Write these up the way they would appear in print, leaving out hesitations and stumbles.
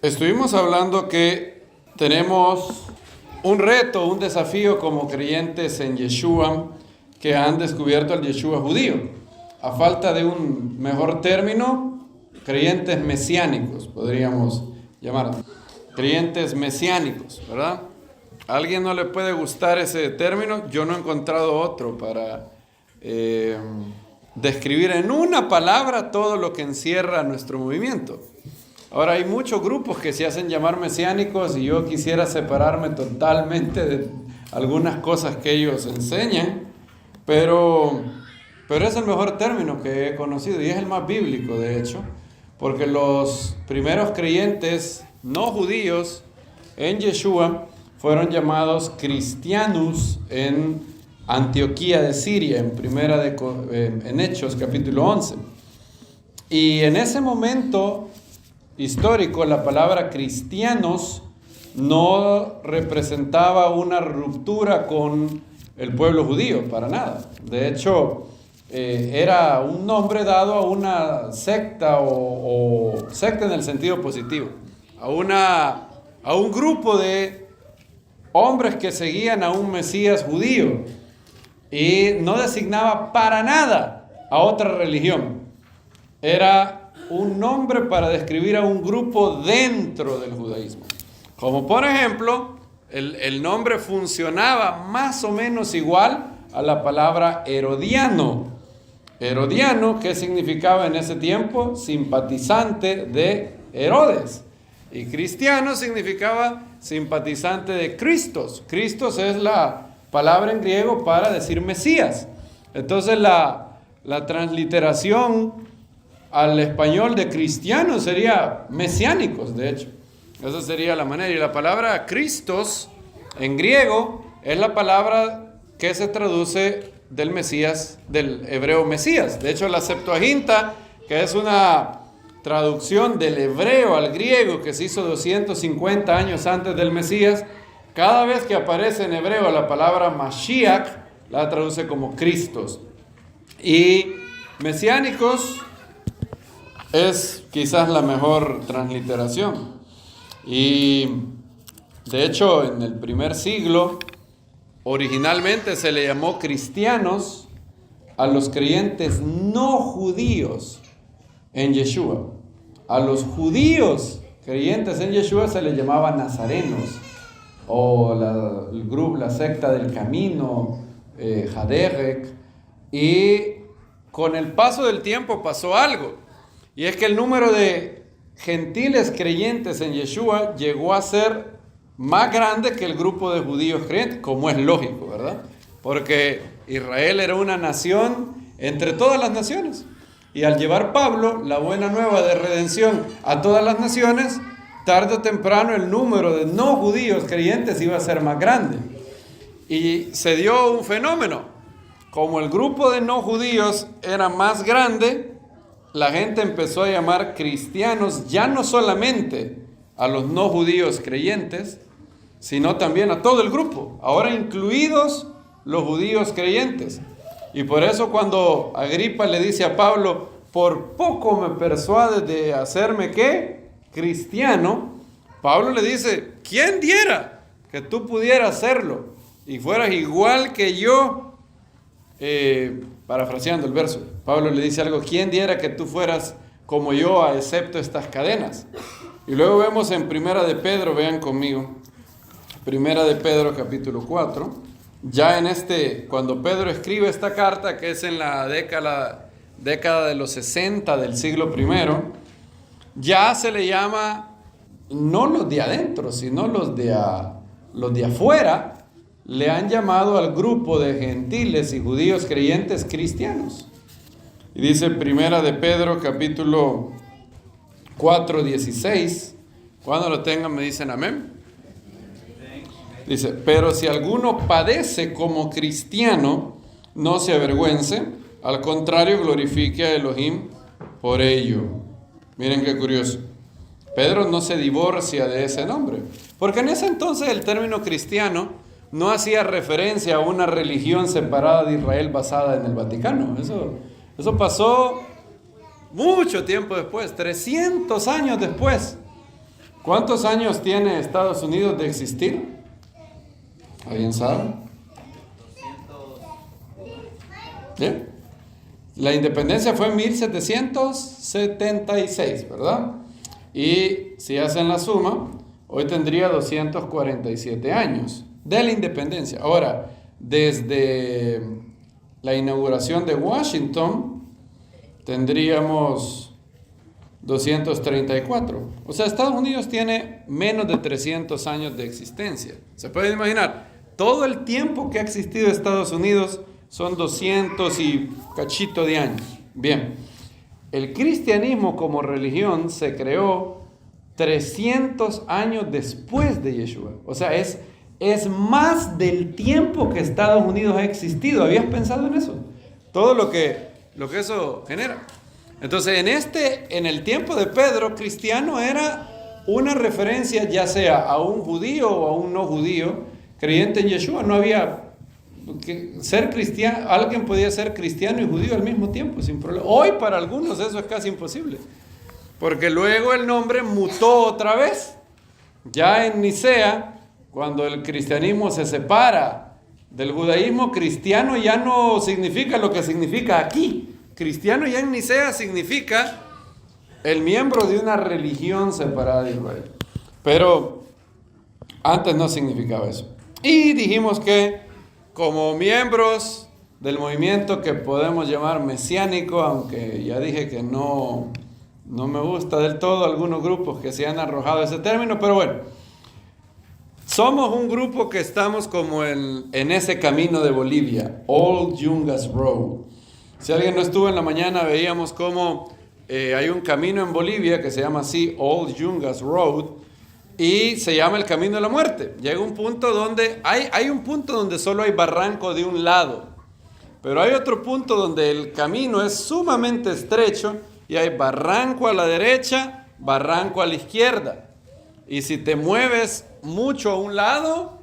Estuvimos hablando que tenemos un reto, un desafío como creyentes en Yeshua que han descubierto el Yeshua judío. A falta de un mejor término, creyentes mesiánicos, podríamos llamarlos. Creyentes mesiánicos, ¿verdad? ¿A alguien no le puede gustar ese término? Yo no he encontrado otro para describir en una palabra todo lo que encierra nuestro movimiento. Ahora hay muchos grupos que se hacen llamar mesiánicos y yo quisiera separarme totalmente de algunas cosas que ellos enseñan, pero es el mejor término que he conocido y es el más bíblico, de hecho, porque los primeros creyentes no judíos en Yeshua fueron llamados cristianos en Antioquía de Siria, en Hechos capítulo 11. Y en ese momento histórico, la palabra cristianos no representaba una ruptura con el pueblo judío, para nada. De hecho, era un nombre dado a una secta o secta en el sentido positivo, a un grupo de hombres que seguían a un Mesías judío y no designaba para nada a otra religión. Era un nombre para describir a un grupo dentro del judaísmo. Como por ejemplo, el nombre funcionaba más o menos igual a la palabra herodiano. Herodiano, ¿qué significaba en ese tiempo? Simpatizante de Herodes. Y cristiano significaba simpatizante de Cristos. Cristos es la palabra en griego para decir Mesías. Entonces la transliteración al español de cristiano sería mesiánicos, de hecho. Esa sería la manera. Y la palabra Cristos en griego es la palabra que se traduce del Mesías, del hebreo Mesías. De hecho, la Septuaginta, que es una traducción del hebreo al griego que se hizo 250 años antes del Mesías, cada vez que aparece en hebreo la palabra Mashiach, la traduce como Cristos. Y mesiánicos es quizás la mejor transliteración. Y de hecho, en el primer siglo, originalmente se le llamó cristianos a los creyentes no judíos en Yeshua. A los judíos creyentes en Yeshua se les llamaba nazarenos, o la secta del camino, Haderek. Y con el paso del tiempo pasó algo, y es que el número de gentiles creyentes en Yeshua llegó a ser más grande que el grupo de judíos creyentes, como es lógico, ¿verdad? Porque Israel era una nación entre todas las naciones. Y al llevar Pablo la buena nueva de redención a todas las naciones, tarde o temprano el número de no judíos creyentes iba a ser más grande. Y se dio un fenómeno. Como el grupo de no judíos era más grande, la gente empezó a llamar cristianos ya no solamente a los no judíos creyentes, sino también a todo el grupo, ahora incluidos los judíos creyentes. Y por eso cuando Agripa le dice a Pablo, por poco me persuades de hacerme ¿qué? Cristiano, Pablo le dice, ¿quién diera que tú pudieras hacerlo y fueras igual que yo? Parafraseando el verso, Pablo le dice algo, ¿quién diera que tú fueras como yo, excepto estas cadenas? Y luego vemos en Primera de Pedro, vean conmigo, Primera de Pedro capítulo 4, ya cuando Pedro escribe esta carta, que es en la década de los 60 del siglo I, ya se le llama, no los de adentro, sino los de afuera, le han llamado al grupo de gentiles y judíos creyentes cristianos. Y dice Primera de Pedro capítulo 4, 16, cuando lo tengan me dicen amén. Dice, pero si alguno padece como cristiano, no se avergüence, al contrario glorifique a Elohim por ello. Miren qué curioso. Pedro no se divorcia de ese nombre, porque en ese entonces el término cristiano no hacía referencia a una religión separada de Israel basada en el Vaticano. Eso pasó mucho tiempo después, 300 años después, ¿Cuántos años tiene Estados Unidos de existir? ¿Alguien sabe? ¿Bien? La independencia fue en 1776, ¿verdad? Y si hacen la suma, hoy tendría 247 años de la independencia. Ahora, desde la inauguración de Washington, tendríamos 234. O sea, Estados Unidos tiene menos de 300 años de existencia. ¿Se pueden imaginar? Todo el tiempo que ha existido Estados Unidos son 200 y cachito de años. Bien, el cristianismo como religión se creó 300 años después de Yeshua. O sea, es más del tiempo que Estados Unidos ha existido. ¿Habías pensado en eso? Todo lo que eso genera. Entonces, en el tiempo de Pedro, cristiano era una referencia ya sea a un judío o a un no judío creyente en Yeshua. No había que ser cristiano, alguien podía ser cristiano y judío al mismo tiempo, sin problema. Hoy para algunos eso es casi imposible, porque luego el nombre mutó otra vez. Ya en Nicea, cuando el cristianismo se separa del judaísmo, cristiano ya no significa lo que significa aquí. Cristiano ya en Nicea significa el miembro de una religión separada de Israel. Pero antes no significaba eso. Y dijimos que como miembros del movimiento que podemos llamar mesiánico, aunque ya dije que no me gusta del todo algunos grupos que se han arrojado ese término, pero bueno, somos un grupo que estamos como en ese camino de Bolivia, Old Yungas Road. Si alguien no estuvo en la mañana, veíamos cómo hay un camino en Bolivia que se llama así, Old Yungas Road, y se llama el camino de la muerte. Llega un punto donde hay un punto donde solo hay barranco de un lado, pero hay otro punto donde el camino es sumamente estrecho y hay barranco a la derecha, barranco a la izquierda. Y si te mueves mucho a un lado,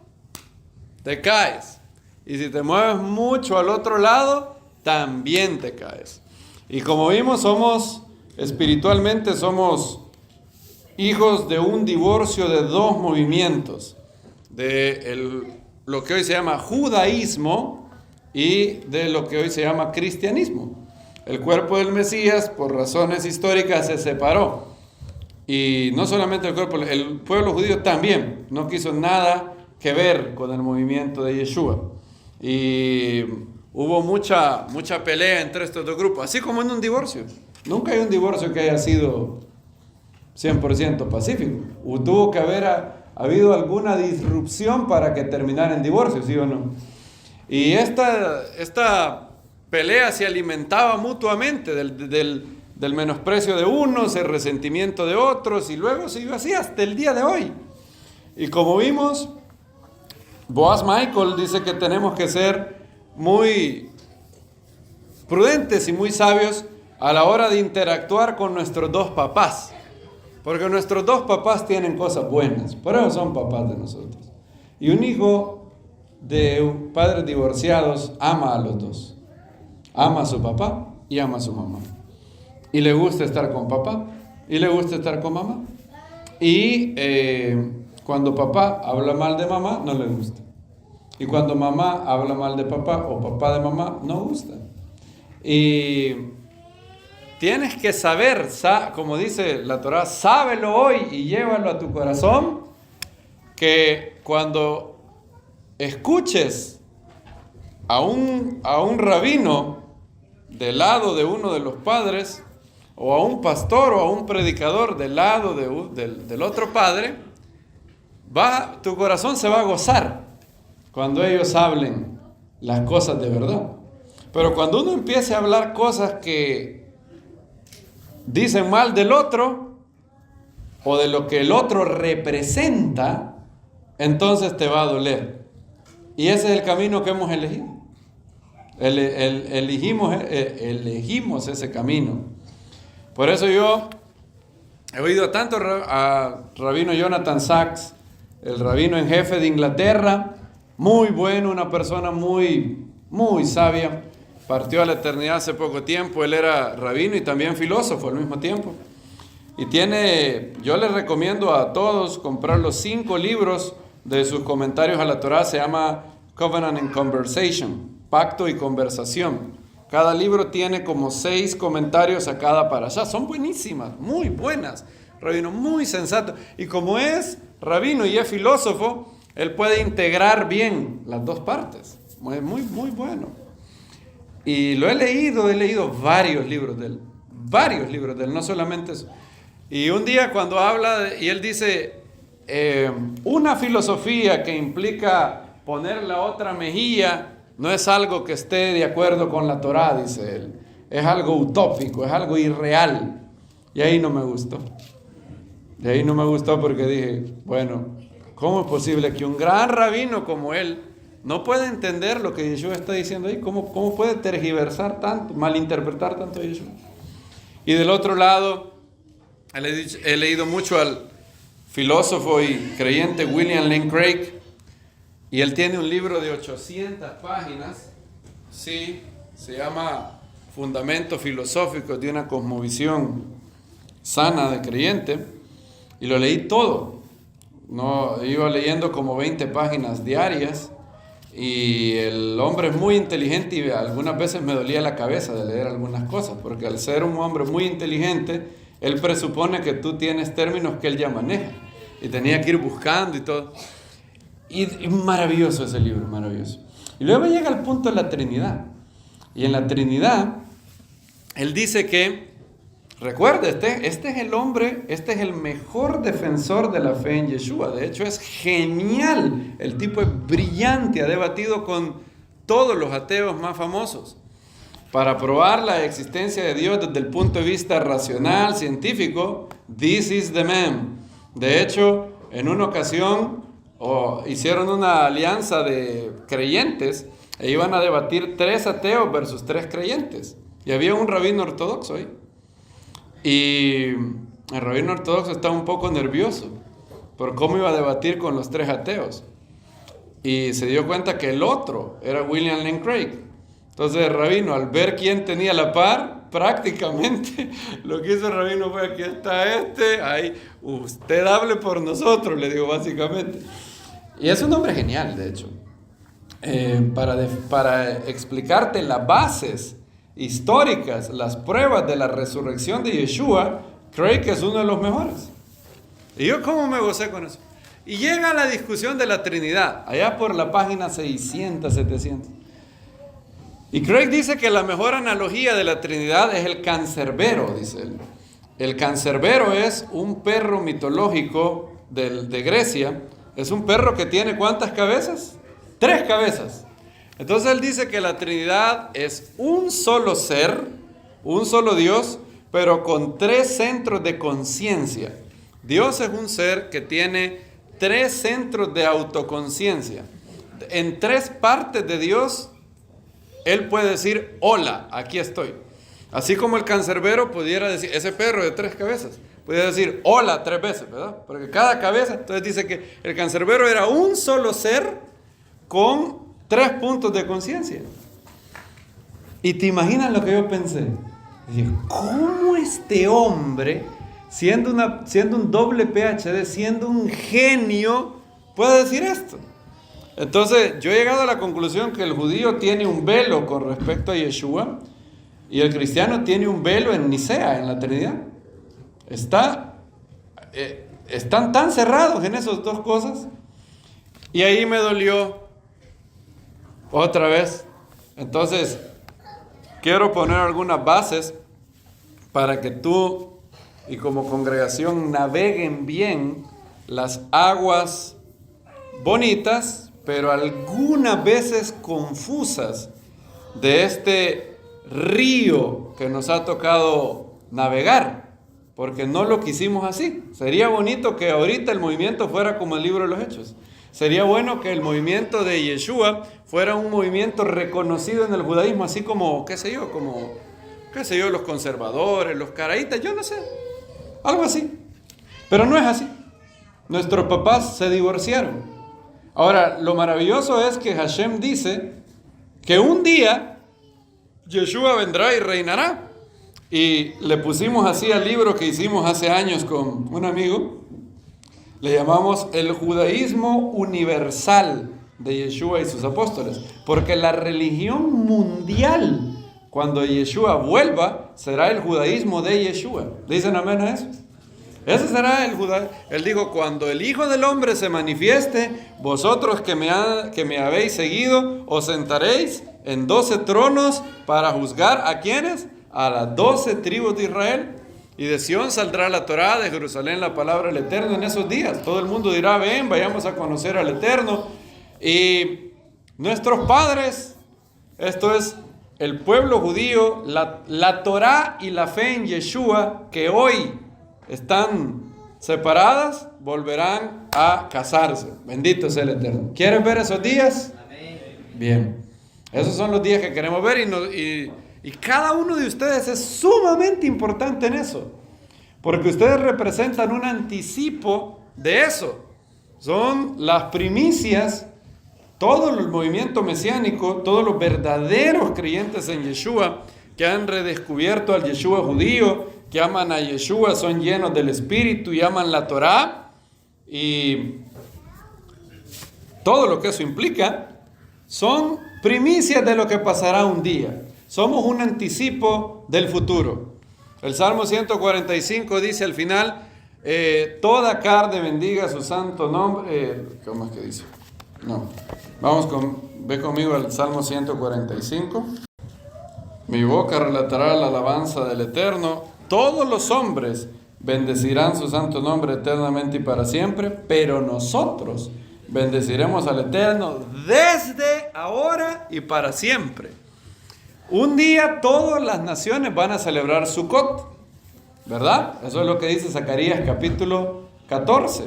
te caes. Y si te mueves mucho al otro lado, también te caes. Y como vimos, espiritualmente somos hijos de un divorcio de dos movimientos, lo que hoy se llama judaísmo y de lo que hoy se llama cristianismo. El cuerpo del Mesías, por razones históricas, se separó. Y no solamente el pueblo judío también no quiso nada que ver con el movimiento de Yeshua. Y hubo mucha pelea entre estos dos grupos, así como en un divorcio. Nunca hay un divorcio que haya sido 100% pacífico. Tuvo que haber habido alguna disrupción para que terminara en divorcio, ¿sí o no? Y esta pelea se alimentaba mutuamente del menosprecio de unos, el resentimiento de otros, y luego siguió así hasta el día de hoy. Y como vimos, Boaz Michael dice que tenemos que ser muy prudentes y muy sabios a la hora de interactuar con nuestros dos papás. Porque nuestros dos papás tienen cosas buenas, por eso son papás de nosotros. Y un hijo de padres divorciados ama a los dos. Ama a su papá y ama a su mamá. Y le gusta estar con papá y le gusta estar con mamá. Y cuando papá habla mal de mamá, no le gusta. Y cuando mamá habla mal de papá o papá de mamá, no gusta. Y tienes que saber, como dice la Torá, sábelo hoy y llévalo a tu corazón, que cuando escuches a un rabino del lado de uno de los padres, o a un pastor o a un predicador del lado del otro padre, tu corazón se va a gozar cuando ellos hablen las cosas de verdad. Pero cuando uno empiece a hablar cosas que dicen mal del otro o de lo que el otro representa, entonces te va a doler. Y ese es el camino que hemos elegido. Elegimos ese camino. Por eso yo he oído tanto a Rabino Jonathan Sachs, el rabino en jefe de Inglaterra, muy bueno, una persona muy, muy sabia. Partió a la eternidad hace poco tiempo. Él era rabino y también filósofo al mismo tiempo. Y yo les recomiendo a todos comprar los 5 libros de sus comentarios a la Torá. Se llama Covenant and Conversation, Pacto y Conversación. Cada libro tiene como 6 comentarios a cada parashá. Son buenísimas, muy buenas. Rabino muy sensato. Y como es rabino y es filósofo, él puede integrar bien las dos partes. Muy, muy, muy bueno. Y lo he leído varios libros de él, no solamente eso. Y un día cuando habla, y él dice, una filosofía que implica poner la otra mejilla, no es algo que esté de acuerdo con la Torá, dice él. Es algo utópico, es algo irreal. Y ahí no me gustó. Porque dije, bueno, ¿cómo es posible que un gran rabino como él no puede entender lo que Yeshua está diciendo ahí? ¿Cómo puede tergiversar tanto, malinterpretar tanto a Yeshua? Y del otro lado, he leído mucho al filósofo y creyente William Lane Craig, y él tiene un libro de 800 páginas, sí, se llama Fundamentos Filosóficos de una Cosmovisión Sana de Creyente, y lo leí todo. No, iba leyendo como 20 páginas diarias, y el hombre es muy inteligente y algunas veces me dolía la cabeza de leer algunas cosas, porque al ser un hombre muy inteligente, él presupone que tú tienes términos que él ya maneja, y tenía que ir buscando y todo. Y maravilloso ese libro, maravilloso. Y luego llega al punto de la Trinidad. Y en la Trinidad, él dice que, recuerda, este es el hombre, este es el mejor defensor de la fe en Yeshua. De hecho, es genial. El tipo es brillante, ha debatido con todos los ateos más famosos para probar la existencia de Dios desde el punto de vista racional, científico. This is the man. De hecho, en una ocasión hicieron una alianza de creyentes e iban a debatir 3 ateos versus 3 creyentes. Y había un rabino ortodoxo ahí. Y el rabino ortodoxo estaba un poco nervioso por cómo iba a debatir con los 3 ateos. Y se dio cuenta que el otro era William Lane Craig. Entonces el rabino, al ver quién tenía la par, prácticamente lo que hizo el rabino fue: aquí está ahí, usted hable por nosotros, le digo básicamente. Y es un hombre genial, de hecho, para explicarte las bases históricas, las pruebas de la resurrección de Yeshua. Craig es uno de los mejores. Y yo cómo me gocé con eso. Y llega la discusión de la Trinidad, allá por la página 600, 700. Y Craig dice que la mejor analogía de la Trinidad es el cancerbero, dice él. El cancerbero es un perro mitológico de Grecia. Es un perro que tiene ¿cuántas cabezas? 3 cabezas. Entonces él dice que la Trinidad es un solo ser, un solo Dios, pero con 3 centros de conciencia. Dios es un ser que tiene 3 centros de autoconciencia. En 3 partes de Dios, él puede decir: hola, aquí estoy. Así como el cancerbero pudiera decir, ese perro de 3 cabezas, pudiera decir hola 3 veces, ¿verdad? Porque cada cabeza, entonces dice que el cancerbero era un solo ser con 3 puntos de conciencia. Y te imaginas lo que yo pensé. Dije, ¿cómo este hombre, siendo un doble PhD, siendo un genio, puede decir esto? Entonces yo he llegado a la conclusión que el judío tiene un velo con respecto a Yeshua, y el cristiano tiene un velo en Nicea, en la Trinidad. Están tan cerrados en esas 2 cosas. Y ahí me dolió otra vez. Entonces quiero poner algunas bases para que tú y como congregación naveguen bien las aguas bonitas, pero algunas veces confusas, de este río que nos ha tocado navegar, porque no lo quisimos así. Sería bonito que ahorita el movimiento fuera como el libro de los Hechos. Sería bueno que el movimiento de Yeshua fuera un movimiento reconocido en el judaísmo, así como, qué sé yo, los conservadores, los caraítas, yo no sé, algo así. Pero no es así. Nuestros papás se divorciaron. Ahora, lo maravilloso es que Hashem dice que un día Yeshua vendrá y reinará. Y le pusimos así al libro que hicimos hace años con un amigo. Le llamamos el judaísmo universal de Yeshua y sus apóstoles. Porque la religión mundial, cuando Yeshua vuelva, será el judaísmo de Yeshua. ¿Dicen amén a eso? Ese será el judaísmo. Él dijo, cuando el Hijo del Hombre se manifieste, vosotros que me habéis seguido, os sentaréis en 12 tronos para juzgar ¿a quiénes? A las 12 tribus de Israel. Y de Sión saldrá la Torá, de Jerusalén la palabra del Eterno en esos días. Todo el mundo dirá, ven, vayamos a conocer al Eterno. Y nuestros padres, esto es el pueblo judío, la Torá y la fe en Yeshua, que hoy están separadas, volverán a casarse. Bendito sea el Eterno. ¿Quieren ver esos días? Amén. Bien. Esos son los días que queremos ver y cada uno de ustedes es sumamente importante en eso. Porque ustedes representan un anticipo de eso. Son las primicias, todo el movimiento mesiánico, todos los verdaderos creyentes en Yeshua que han redescubierto al Yeshua judío, que aman a Yeshua, son llenos del Espíritu y aman la Torá y todo lo que eso implica, son primicias de lo que pasará un día. Somos un anticipo del futuro. El Salmo 145 dice al final, toda carne bendiga su santo nombre. ¿Cómo es que dice? No. Ve conmigo al Salmo 145. Mi boca relatará la alabanza del Eterno. Todos los hombres bendecirán su santo nombre eternamente y para siempre, pero nosotros bendeciremos al Eterno desde ahora y para siempre. Un día todas las naciones van a celebrar Sukkot, ¿verdad? Eso es lo que dice Zacarías capítulo 14.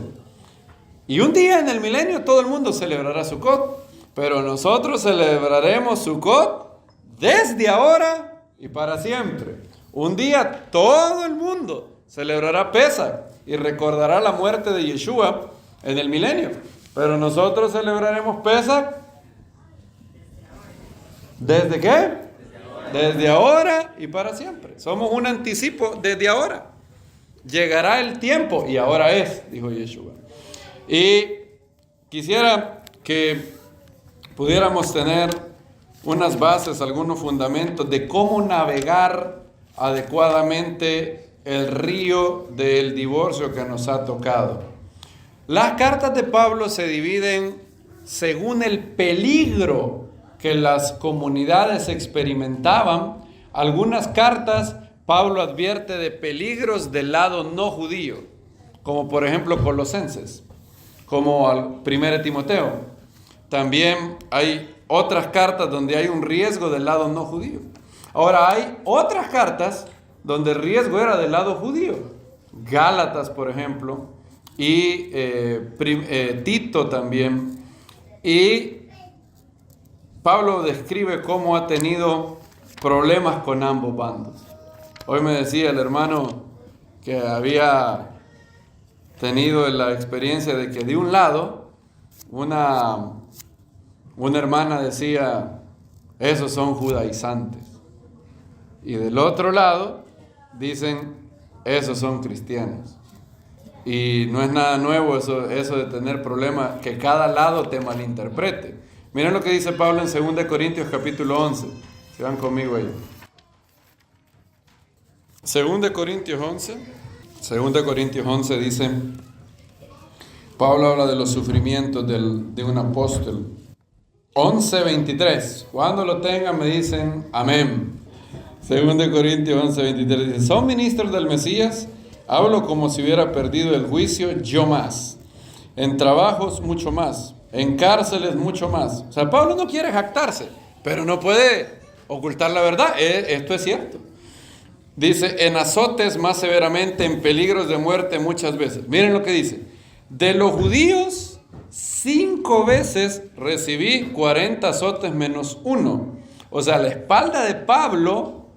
Y un día en el milenio todo el mundo celebrará Sukkot, pero nosotros celebraremos Sukkot desde ahora y para siempre. Un día todo el mundo celebrará Pesach y recordará la muerte de Yeshua en el milenio. Pero nosotros celebraremos Pesach ¿desde qué? Desde ahora y para siempre. Somos un anticipo desde ahora. Llegará el tiempo y ahora es, dijo Yeshua. Y quisiera que pudiéramos tener unas bases, algunos fundamentos de cómo navegar adecuadamente el río del divorcio que nos ha tocado. Las cartas de Pablo se dividen según el peligro que las comunidades experimentaban. Algunas cartas Pablo advierte de peligros del lado no judío, como por ejemplo Colosenses, como al 1 Timoteo. También hay otras cartas donde hay un riesgo del lado no judío. Ahora hay otras cartas donde el riesgo era del lado judío. Gálatas, por ejemplo, y Tito también. Y Pablo describe cómo ha tenido problemas con ambos bandos. Hoy me decía el hermano que había tenido la experiencia de que de un lado una hermana decía, esos son judaizantes. Y del otro lado dicen, esos son cristianos. Y no es nada nuevo eso de tener problemas, que cada lado te malinterprete. Miren lo que dice Pablo en 2 Corintios capítulo 11. Se van conmigo ahí. 2 Corintios 11. 2 Corintios 11 dice, Pablo habla de los sufrimientos de un apóstol. 11:23. Cuando lo tengan me dicen amén. 2 Corintios 11:23 dice, ¿son ministros del Mesías? Hablo como si hubiera perdido el juicio, yo más. En trabajos mucho más. En cárceles mucho más. O sea, Pablo no quiere jactarse, pero no puede ocultar la verdad. Esto es cierto. Dice, en azotes más severamente, en peligros de muerte muchas veces. Miren lo que dice. De los judíos, 5 veces recibí 40 azotes menos 1. O sea, la espalda de Pablo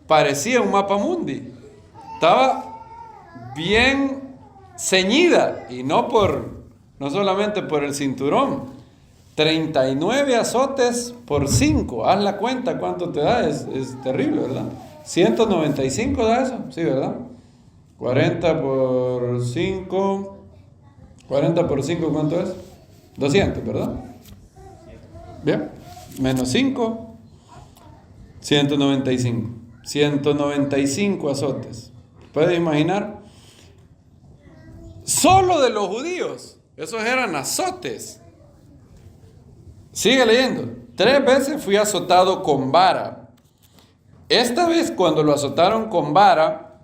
parecía un mapa mundi. Estaba bien ceñida y no solamente por el cinturón. 39 azotes por 5. Haz la cuenta cuánto te da. Es terrible, ¿verdad? 195 da eso, sí, ¿verdad? 40 por 5, 40 por 5, ¿cuánto es? 200, ¿verdad? Bien, menos 5, 195. 195 azotes. ¿Puedes imaginar? Solo de los judíos, esos eran azotes. Sigue leyendo. 3 veces fui azotado con vara. Esta vez cuando lo azotaron con vara,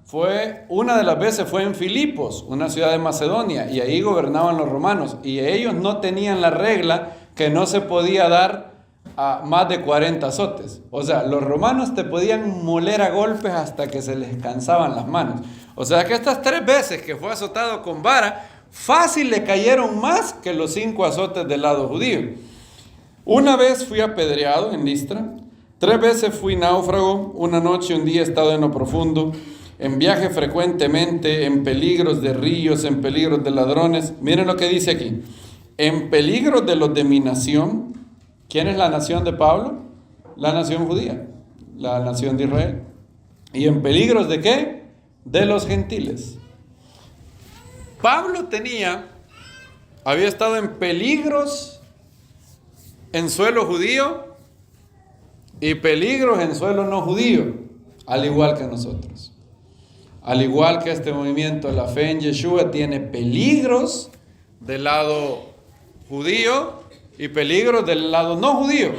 una de las veces fue en Filipos, una ciudad de Macedonia, y ahí gobernaban los romanos, y ellos no tenían la regla que no se podía dar a más de 40 azotes. O sea, los romanos te podían moler a golpes hasta que se les cansaban las manos. O sea que estas 3 veces que fue azotado con vara, fácil le cayeron más que los 5 azotes del lado judío. Una vez fui apedreado en Listra, 3 veces fui náufrago, una noche, un día he estado en lo profundo, en viaje frecuentemente, en peligros de ríos, en peligros de ladrones. Miren lo que dice aquí, en peligros de los de mi nación. ¿Quién es la nación de Pablo? La nación judía, la nación de Israel. ¿Y en peligros de qué? De los gentiles. Pablo había estado en peligros en suelo judío y peligros en suelo no judío, al igual que nosotros. Al igual que este movimiento, la fe en Yeshua tiene peligros del lado judío y peligros del lado no judío,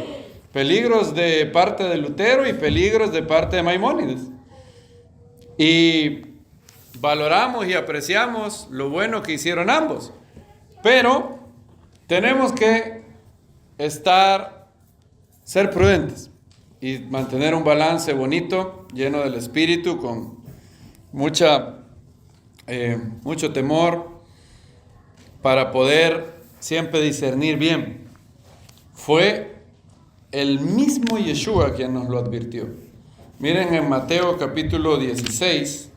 peligros de parte de Lutero y peligros de parte de Maimónides. Y valoramos y apreciamos lo bueno que hicieron ambos, pero tenemos que ser prudentes y mantener un balance bonito, lleno del Espíritu, con mucho temor, para poder siempre discernir bien. Fue el mismo Yeshua quien nos lo advirtió. Miren en Mateo capítulo 16,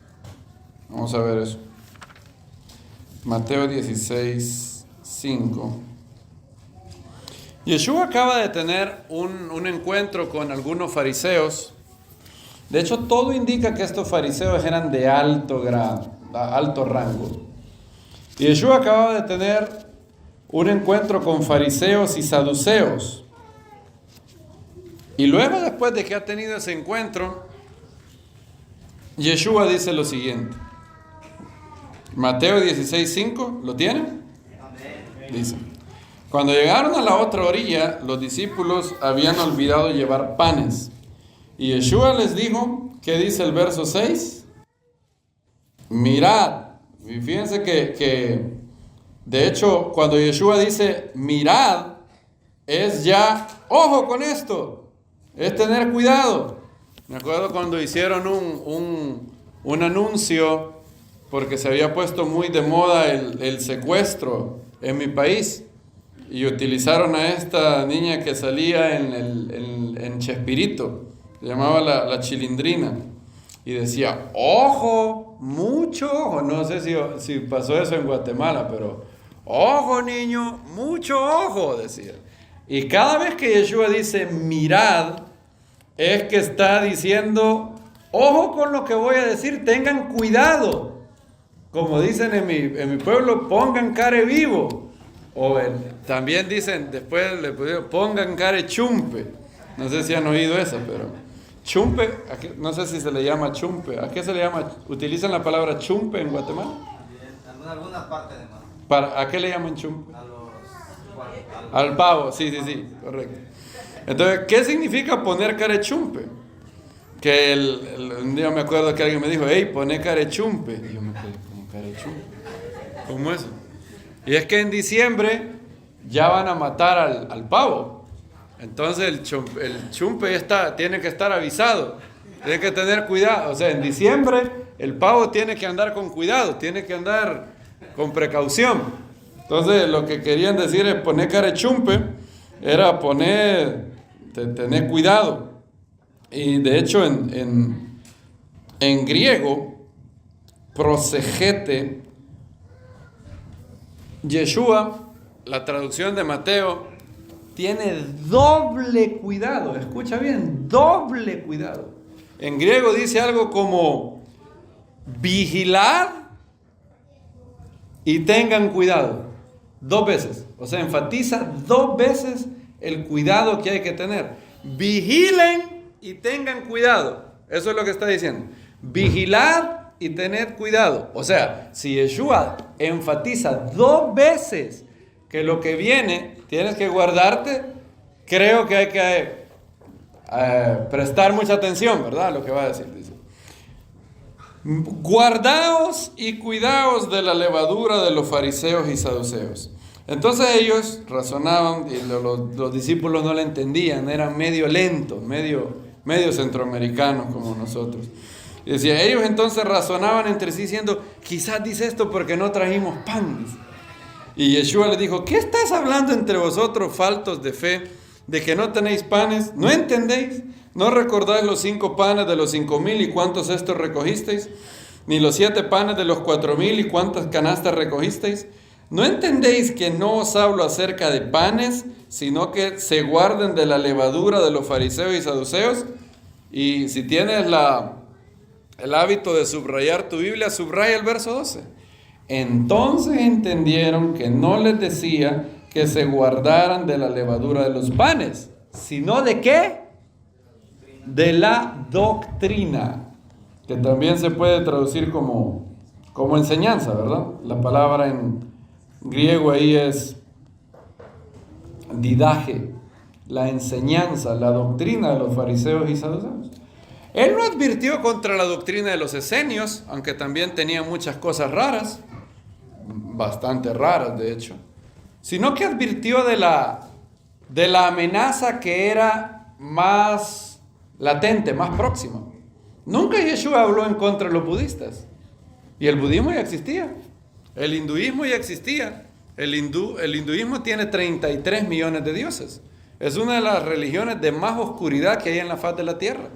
vamos a ver eso. Mateo 16, 5. Yeshua acaba de tener un encuentro con algunos fariseos. De hecho, todo indica que estos fariseos eran de alto grado, alto rango. Y Yeshua acaba de tener un encuentro con fariseos y saduceos. Y luego, después de que ha tenido ese encuentro, Yeshua dice lo siguiente. Mateo 16:5, ¿lo tienen? Dice: cuando llegaron a la otra orilla, los discípulos habían olvidado llevar panes. Y Yeshua les dijo, ¿qué dice el verso 6? Mirad. Y fíjense que de hecho, cuando Yeshua dice mirad, es ya, ojo con esto, es tener cuidado. Me acuerdo cuando hicieron un anuncio, porque se había puesto muy de moda el secuestro en mi país, y utilizaron a esta niña que salía en Chespirito, se llamaba la Chilindrina, y decía, ojo, mucho ojo. No sé si pasó eso en Guatemala, pero ojo niño, mucho ojo, decía. Y cada vez que Yeshua dice mirad, es que está diciendo, ojo con lo que voy a decir, tengan cuidado. Como dicen en mi pueblo, pongan care vivo. También dicen, después le pusieron, pongan care chumpe. No sé si han oído eso, pero chumpe, no sé si se le llama chumpe. ¿A qué se le llama? ¿Utilizan la palabra chumpe en Guatemala? En alguna parte de más. ¿A qué le llaman chumpe? Al pavo, sí, correcto. Entonces, ¿qué significa poner care chumpe? Que un día me acuerdo que alguien me dijo, hey, poné care chumpe. Y yo me quedé, ¿cómo care chumpe? ¿Cómo eso? Y es que en diciembre ya van a matar al pavo. Entonces el chumpe tiene que estar avisado, tiene que tener cuidado. O sea, en diciembre el pavo tiene que andar con cuidado, tiene que andar con precaución. Entonces lo que querían decir es poner care chumpe, era tener cuidado. Y de hecho en griego, prosegete, Yeshua, la traducción de Mateo, tiene doble cuidado. Escucha bien, doble cuidado. En griego dice algo como vigilad y tengan cuidado. 2 veces. O sea, enfatiza 2 veces el cuidado que hay que tener. Vigilen y tengan cuidado. Eso es lo que está diciendo. Vigilad y tened cuidado. O sea, si Yeshua enfatiza 2 veces que lo que viene tienes que guardarte, creo que hay que prestar mucha atención, ¿verdad? Lo que va a decir. Dice: guardaos y cuidaos de la levadura de los fariseos y saduceos. Entonces ellos razonaban y los discípulos no le entendían, eran medio lentos, medio centroamericanos como nosotros. Y decía, ellos entonces razonaban entre sí diciendo, quizás dice esto porque no trajimos pan. Y Yeshua les dijo, ¿qué estás hablando entre vosotros, faltos de fe, de que no tenéis panes? ¿No entendéis? ¿No recordáis los 5 panes de los 5,000 y cuántos cestos recogisteis? ¿Ni los 7 panes de los 4,000 y cuántas canastas recogisteis? ¿No entendéis que no os hablo acerca de panes, sino que se guarden de la levadura de los fariseos y saduceos? Y si tienes el hábito de subrayar tu Biblia, subraya el verso 12. Entonces entendieron que no les decía que se guardaran de la levadura de los panes, sino ¿de qué? De la doctrina, que también se puede traducir como enseñanza, ¿verdad? La palabra en griego ahí es didaje, la enseñanza, la doctrina de los fariseos y saduceos. Él no advirtió contra la doctrina de los esenios, aunque también tenía muchas cosas raras, bastante raras de hecho, sino que advirtió de la amenaza que era más latente, más próxima. Nunca Yeshua habló en contra de los budistas, y el budismo ya existía. El hinduismo ya existía. El hinduismo tiene 33 millones de dioses. Es una de las religiones de más oscuridad que hay en la faz de la tierra.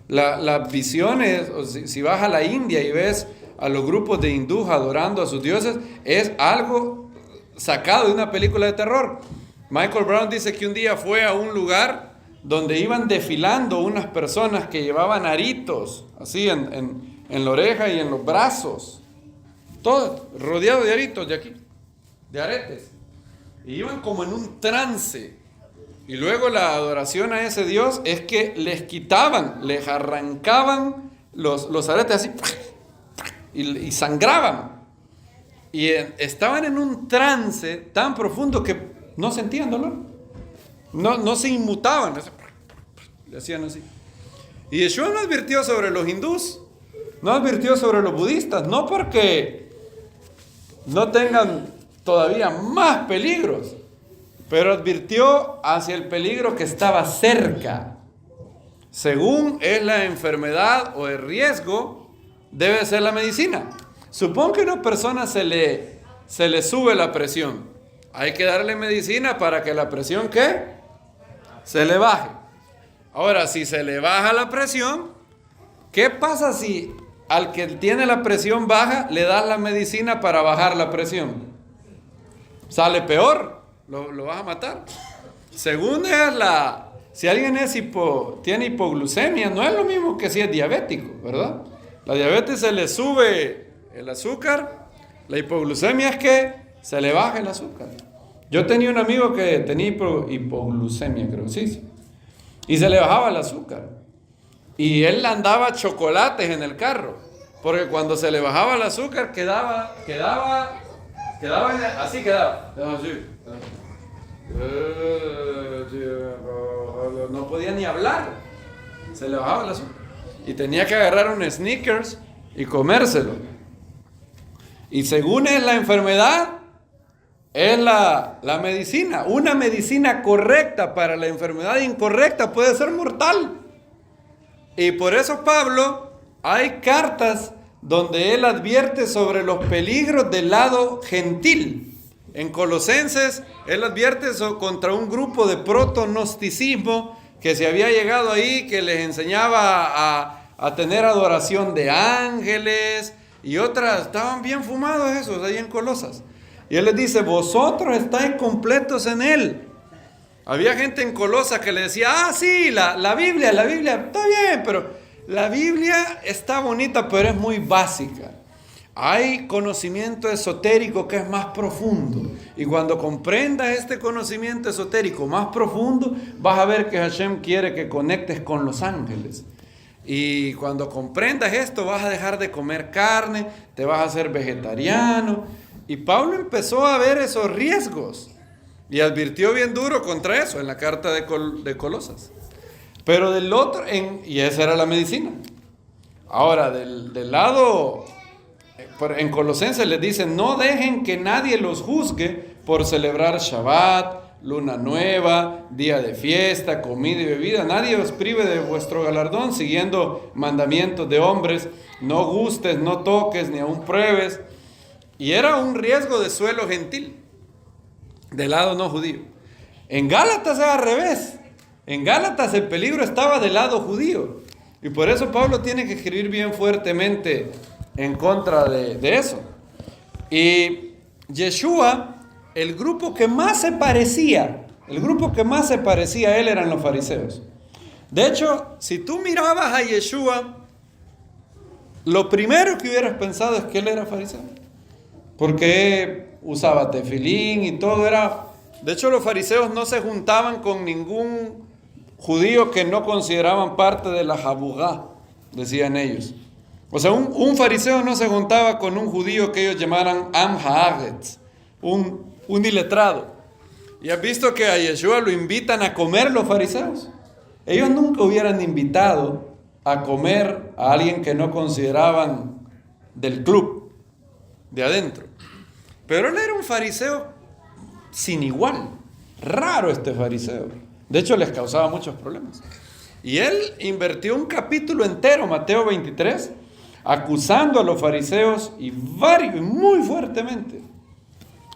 Las visiones, si vas a la India y ves a los grupos de hindús adorando a sus dioses, es algo sacado de una película de terror. Michael Brown dice que un día fue a un lugar donde iban desfilando unas personas que llevaban aritos, así en la oreja y en los brazos. Todo rodeado de aritos de aquí, de aretes. Y iban como en un trance. Y luego la adoración a ese Dios es que les quitaban, les arrancaban los aretes así y sangraban. Y estaban en un trance tan profundo que no sentían dolor. No se inmutaban. Le hacían así. Y Yeshua no advirtió sobre los hindús, no advirtió sobre los budistas, no porque no tengan todavía más peligros, pero advirtió hacia el peligro que estaba cerca. Según es la enfermedad o el riesgo, debe ser la medicina. Supón que a una persona se le sube la presión. Hay que darle medicina para que la presión, ¿qué? Se le baje. Ahora, si se le baja la presión, ¿qué pasa si al que tiene la presión baja le das la medicina para bajar la presión? Sale peor, lo vas a matar. Según es si alguien tiene hipoglucemia, no es lo mismo que si es diabético, ¿verdad? La diabetes se le sube el azúcar, la hipoglucemia es que se le baja el azúcar. Yo tenía un amigo que tenía hipoglucemia, creo, sí, y se le bajaba el azúcar. Y él andaba chocolates en el carro, porque cuando se le bajaba el azúcar quedaba así, no podía ni hablar, se le bajaba el azúcar. Y tenía que agarrar un Snickers y comérselo. Y según es la enfermedad, es la medicina. Una medicina correcta para la enfermedad incorrecta puede ser mortal. Y por eso Pablo, hay cartas donde él advierte sobre los peligros del lado gentil. En Colosenses, él advierte contra un grupo de proto-gnosticismo que se había llegado ahí, que les enseñaba a tener adoración de ángeles y otras. Estaban bien fumados esos ahí en Colosas. Y él les dice, vosotros estáis completos en él. Había gente en Colosas que le decía, sí, la Biblia está bien, pero La Biblia está bonita, pero es muy básica. Hay conocimiento esotérico que es más profundo. Y cuando comprendas este conocimiento esotérico más profundo, vas a ver que Hashem quiere que conectes con los ángeles. Y cuando comprendas esto, vas a dejar de comer carne, te vas a hacer vegetariano. Y Pablo empezó a ver esos riesgos y advirtió bien duro contra eso en la carta de Colosas. Pero del otro, y esa era la medicina. Ahora, del lado, en Colosenses les dicen, no dejen que nadie los juzgue por celebrar Shabbat, luna nueva, día de fiesta, comida y bebida. Nadie os prive de vuestro galardón siguiendo mandamientos de hombres. No gustes, no toques, ni aun pruebes. Y era un riesgo de suelo gentil, del lado no judío. En Gálatas era al revés. En Gálatas el peligro estaba del lado judío. Y por eso Pablo tiene que escribir bien fuertemente en contra de eso. Y Yeshua, el grupo que más se parecía a él eran los fariseos. De hecho, si tú mirabas a Yeshua, lo primero que hubieras pensado es que él era fariseo. Porque usaba tefilín y todo era... De hecho, los fariseos no se juntaban con ningún judío que no consideraban parte de la Jabugá, decían ellos. O sea, un fariseo no se juntaba con un judío que ellos llamaran Am Haaretz, un iletrado. ¿Y has visto que a Yeshua lo invitan a comer los fariseos? Ellos nunca hubieran invitado a comer a alguien que no consideraban del club, de adentro. Pero él era un fariseo sin igual. Raro este fariseo. De hecho, les causaba muchos problemas. Y él invirtió un capítulo entero, Mateo 23, acusando a los fariseos y muy fuertemente.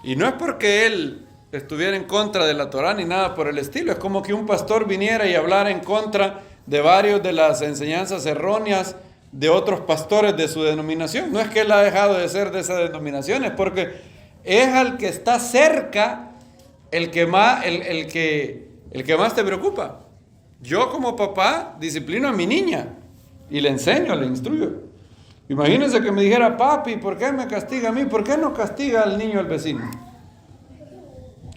Y no es porque él estuviera en contra de la Torá ni nada por el estilo. Es como que un pastor viniera y hablara en contra de varios de las enseñanzas erróneas de otros pastores de su denominación. No es que él ha dejado de ser de esa denominación, es porque es al que está cerca el que más te preocupa. Yo como papá disciplino a mi niña y le enseño, le instruyo. Imagínense que me dijera, papi, ¿por qué me castiga a mí? ¿Por qué no castiga al niño del vecino?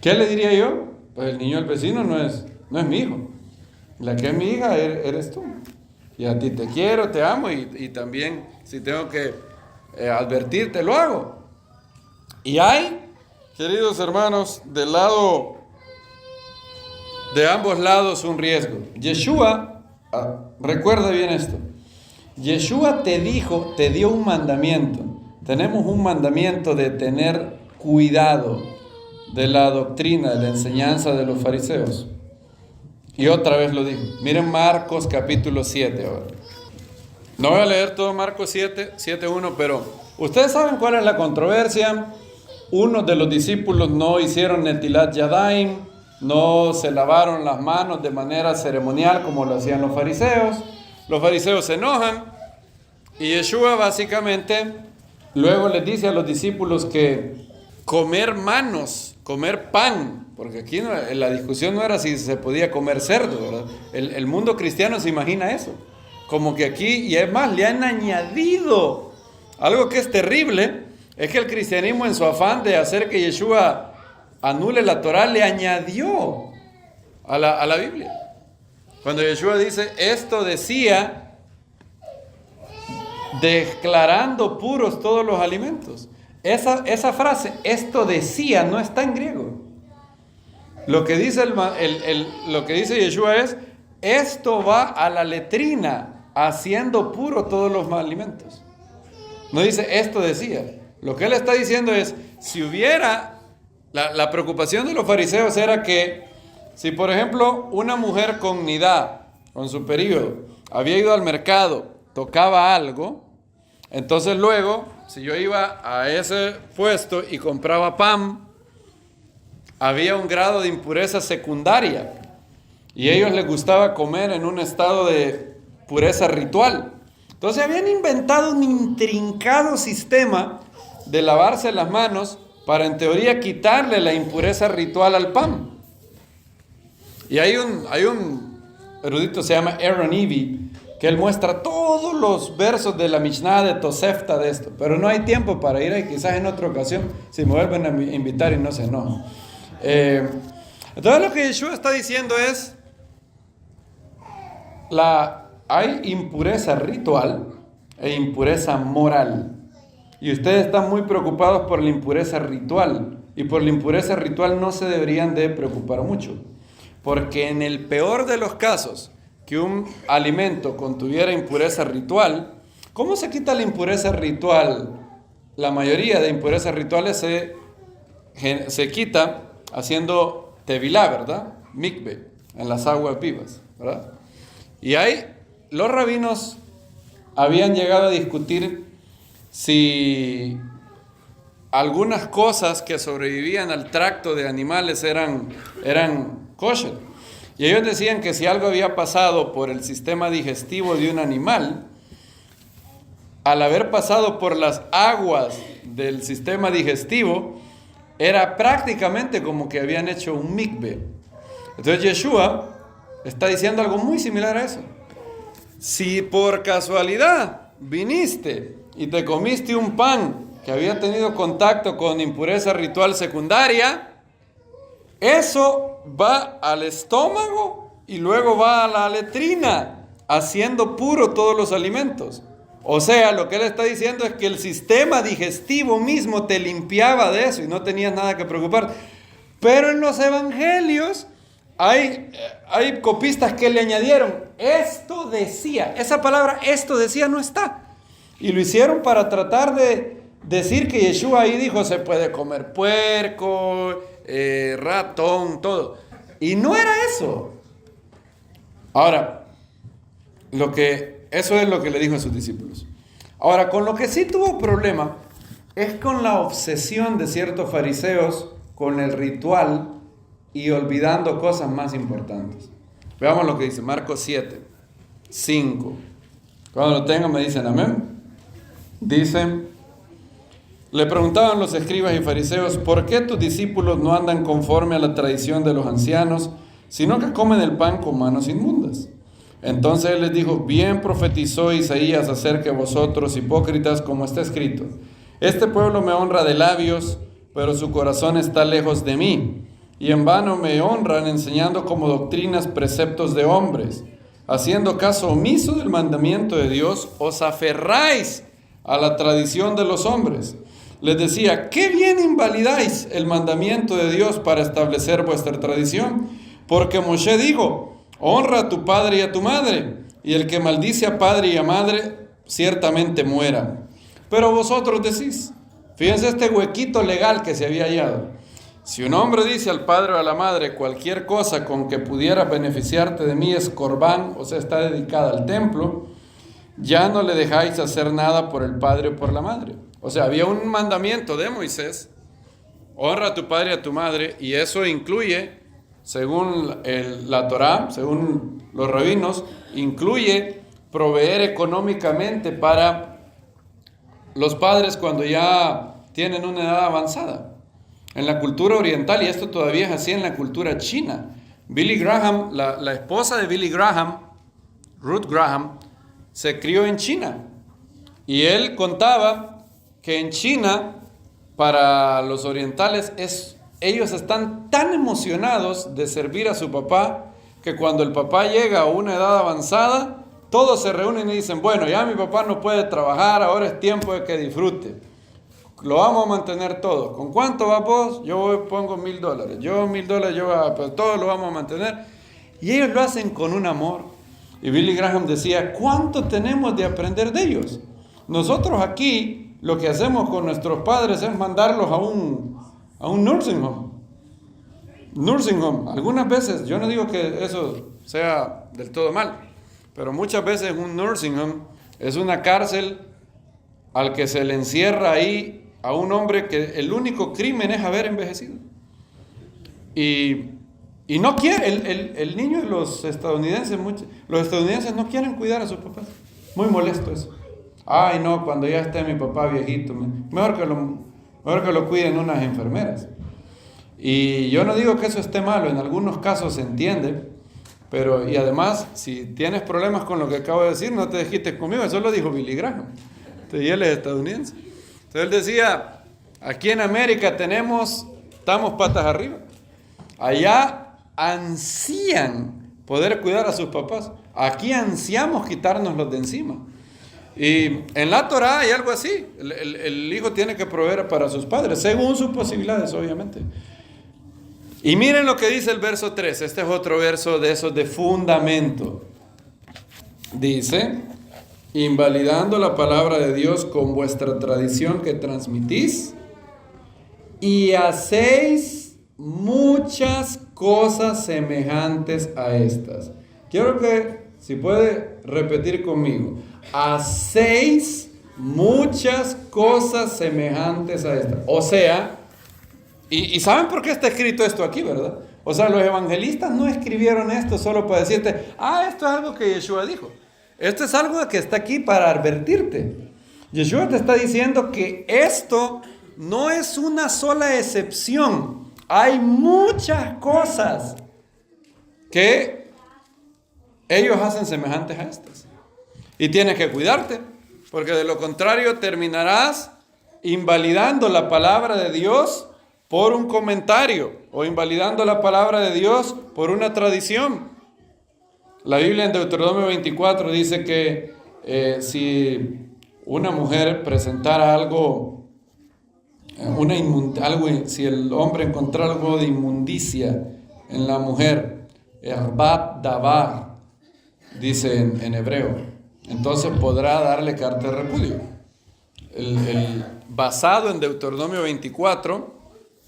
¿Qué le diría yo? Pues el niño del vecino no es mi hijo. La que es mi hija eres tú. Y a ti te quiero, te amo y también si tengo que advertirte, lo hago. Y hay, queridos hermanos, de ambos lados un riesgo. Yeshua, recuerda bien esto. Yeshua te dio un mandamiento. Tenemos un mandamiento de tener cuidado de la doctrina, de la enseñanza de los fariseos. Y otra vez lo dijo. Miren Marcos capítulo 7 ahora. No voy a leer todo Marcos 7:1, pero ustedes saben cuál es la controversia. Unos de los discípulos no hicieron Netilat Yadayim, no se lavaron las manos de manera ceremonial como lo hacían los fariseos. Los fariseos se enojan y Yeshua básicamente luego les dice a los discípulos que comer pan, porque aquí la discusión no era si se podía comer cerdo, ¿verdad? El mundo cristiano se imagina eso, como que aquí, y es más, le han añadido algo que es terrible, es que el cristianismo en su afán de hacer que Yeshua anule la Torá, le añadió a la Biblia. Cuando Yeshua dice, esto decía, declarando puros todos los alimentos. Esa frase, esto decía, no está en griego. Lo que dice lo que dice Yeshua es, esto va a la letrina, haciendo puro todos los alimentos. No dice, esto decía. Lo que él está diciendo es, si hubiera, la preocupación de los fariseos era que, si por ejemplo una mujer con nidá, con su periodo, había ido al mercado, tocaba algo, entonces luego, si yo iba a ese puesto y compraba pan, había un grado de impureza secundaria y a ellos les gustaba comer en un estado de pureza ritual. Entonces habían inventado un intrincado sistema de lavarse las manos para en teoría quitarle la impureza ritual al pan. Y hay un erudito, se llama Aaron Ivy, que él muestra todo todos los versos de la Mishnah de Tosefta de esto, pero no hay tiempo para ir ahí, quizás en otra ocasión, si me vuelven a invitar y no se enojan. Entonces lo que Yeshua está diciendo es, hay impureza ritual e impureza moral. Y ustedes están muy preocupados por la impureza ritual. Y por la impureza ritual no se deberían de preocupar mucho. Porque en el peor de los casos, que un alimento contuviera impureza ritual, ¿cómo se quita la impureza ritual? La mayoría de impurezas rituales se quita haciendo tevilá, ¿verdad? Mikve, en las aguas vivas, ¿verdad? Y ahí los rabinos habían llegado a discutir si algunas cosas que sobrevivían al tracto de animales eran kosher. Y ellos decían que si algo había pasado por el sistema digestivo de un animal, al haber pasado por las aguas del sistema digestivo, era prácticamente como que habían hecho un mikve. Entonces Yeshua está diciendo algo muy similar a eso. Si por casualidad viniste y te comiste un pan que había tenido contacto con impureza ritual secundaria, eso va al estómago y luego va a la letrina, haciendo puro todos los alimentos. O sea, lo que él está diciendo es que el sistema digestivo mismo te limpiaba de eso y no tenías nada que preocuparte. Pero en los evangelios hay copistas que le añadieron, esto decía, esa palabra esto decía no está. Y lo hicieron para tratar de decir que Yeshua ahí dijo se puede comer puerco, ratón, todo. Y no era eso. Ahora, eso es lo que le dijo a sus discípulos. Ahora, con lo que sí tuvo problema es con la obsesión de ciertos fariseos con el ritual y olvidando cosas más importantes. Veamos lo que dice Marcos 7, 5. Cuando lo tengan me dicen amén. Dicen, le preguntaban los escribas y fariseos, ¿por qué tus discípulos no andan conforme a la tradición de los ancianos, sino que comen el pan con manos inmundas? Entonces él les dijo, bien profetizó Isaías acerca de vosotros, hipócritas, como está escrito. Este pueblo me honra de labios, pero su corazón está lejos de mí. Y en vano me honran enseñando como doctrinas preceptos de hombres. Haciendo caso omiso del mandamiento de Dios, os aferráis a la tradición de los hombres. Les decía, ¿qué bien invalidáis el mandamiento de Dios para establecer vuestra tradición? Porque Moshe dijo, honra a tu padre y a tu madre, y el que maldice a padre y a madre, ciertamente muera. Pero vosotros decís, fíjense este huequito legal que se había hallado. Si un hombre dice al padre o a la madre, cualquier cosa con que pudiera beneficiarte de mí es corbán, o sea, está dedicada al templo, ya no le dejáis hacer nada por el padre o por la madre. O sea, había un mandamiento de Moisés, honra a tu padre y a tu madre, y eso incluye, según la Torá, según los rabinos, incluye proveer económicamente para los padres cuando ya tienen una edad avanzada. En la cultura oriental, y esto todavía es así en la cultura china, Billy Graham, la esposa de Billy Graham, Ruth Graham, se crió en China. Y él contaba que en China, para los orientales, ellos están tan emocionados de servir a su papá, que cuando el papá llega a una edad avanzada, todos se reúnen y dicen, bueno, ya mi papá no puede trabajar, ahora es tiempo de que disfrute. Lo vamos a mantener todo. ¿Con cuánto vas vos? Yo pongo $1,000. Yo $1,000, pues todo lo vamos a mantener. Y ellos lo hacen con un amor. Y Billy Graham decía, ¿cuánto tenemos de aprender de ellos? Nosotros aquí, lo que hacemos con nuestros padres es mandarlos a un nursing home. Nursing home. Algunas veces, yo no digo que eso sea del todo mal, pero muchas veces un nursing home es una cárcel al que se le encierra ahí a un hombre que el único crimen es haber envejecido. Y no quiere, el niño de los estadounidenses no quieren cuidar a sus papás. Muy molesto eso. Ay no, cuando ya esté mi papá viejito, mejor que lo cuiden unas enfermeras. Y yo no digo que eso esté malo, en algunos casos se entiende, Pero, y además, si tienes problemas con lo que acabo de decir, no te desquites conmigo. Eso lo dijo Billy Graham. Entonces, y él es estadounidense. Entonces él decía, aquí en América estamos patas arriba. Allá ansían poder cuidar a sus papás. Aquí ansiamos quitárnoslos de encima. Y en la Torah hay algo así. El hijo tiene que proveer para sus padres, según sus posibilidades, obviamente. Y miren lo que dice el verso 3. Este es otro verso de esos de fundamento. Dice, invalidando la palabra de Dios con vuestra tradición que transmitís, y hacéis muchas cosas semejantes a estas. Quiero que, si puede repetir conmigo, hacéis muchas cosas semejantes a estas. O sea, y ¿saben por qué está escrito esto aquí, verdad? O sea, los evangelistas no escribieron esto solo para decirte, esto es algo que Yeshua dijo. Esto es algo que está aquí para advertirte. Yeshua te está diciendo que esto no es una sola excepción. Hay muchas cosas que ellos hacen semejantes a estas. Y tienes que cuidarte, porque de lo contrario terminarás invalidando la palabra de Dios por un comentario o invalidando la palabra de Dios por una tradición. La Biblia en Deuteronomio 24 dice que si una mujer presentara algo, si el hombre encontrara algo de inmundicia en la mujer, erbat davar, dice en hebreo, entonces podrá darle carta de repudio. Basado en Deuteronomio 24,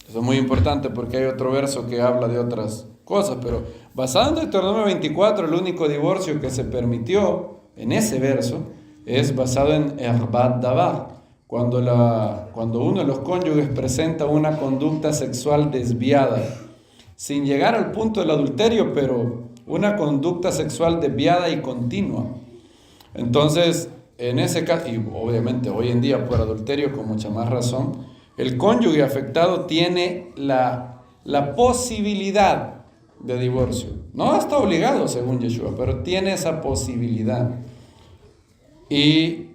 eso es muy importante porque hay otro verso que habla de otras cosas, pero basado en Deuteronomio 24, el único divorcio que se permitió en ese verso es basado en erbat davar, cuando uno de los cónyuges presenta una conducta sexual desviada, sin llegar al punto del adulterio, pero una conducta sexual desviada y continua. Entonces, en ese caso, y obviamente hoy en día por adulterio con mucha más razón, el cónyuge afectado tiene la posibilidad de divorcio. No está obligado según Yeshua, pero tiene esa posibilidad. Y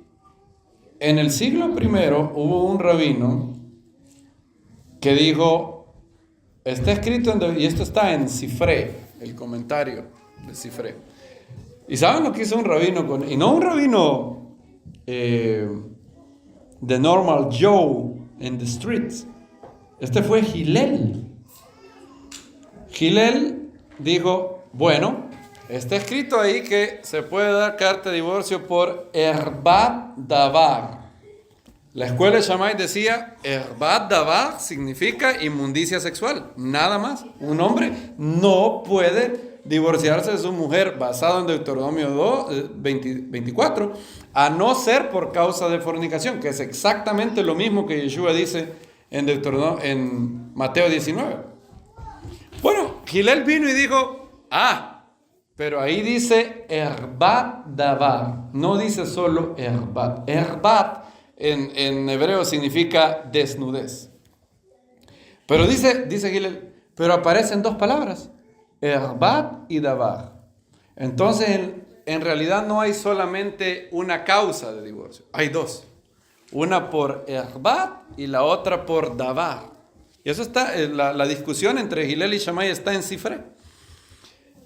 en el siglo I hubo un rabino que dijo, está escrito, y esto está en Sifré, el comentario de Sifré. ¿Y saben lo que hizo un rabino? Y no un rabino de normal Joe in the streets. Este fue Hillel. Hillel dijo, bueno, está escrito ahí que se puede dar carta de divorcio por erbat davar. La escuela de Shammai decía, erbat davar significa inmundicia sexual, nada más. Un hombre no puede divorciarse de su mujer, basado en Deuteronomio 24, a no ser por causa de fornicación, que es exactamente lo mismo que Yeshua dice en Mateo 19. Bueno, Hillel vino y dijo, pero ahí dice erbat davar, no dice solo erbat. Erbat en hebreo significa desnudez. Pero dice Hillel, pero aparecen dos palabras, erbat y davar. Entonces, en realidad no hay solamente una causa de divorcio, hay dos. Una por erbat y la otra por davar. Y eso está, la discusión entre Hillel y Shammai está en Sifré.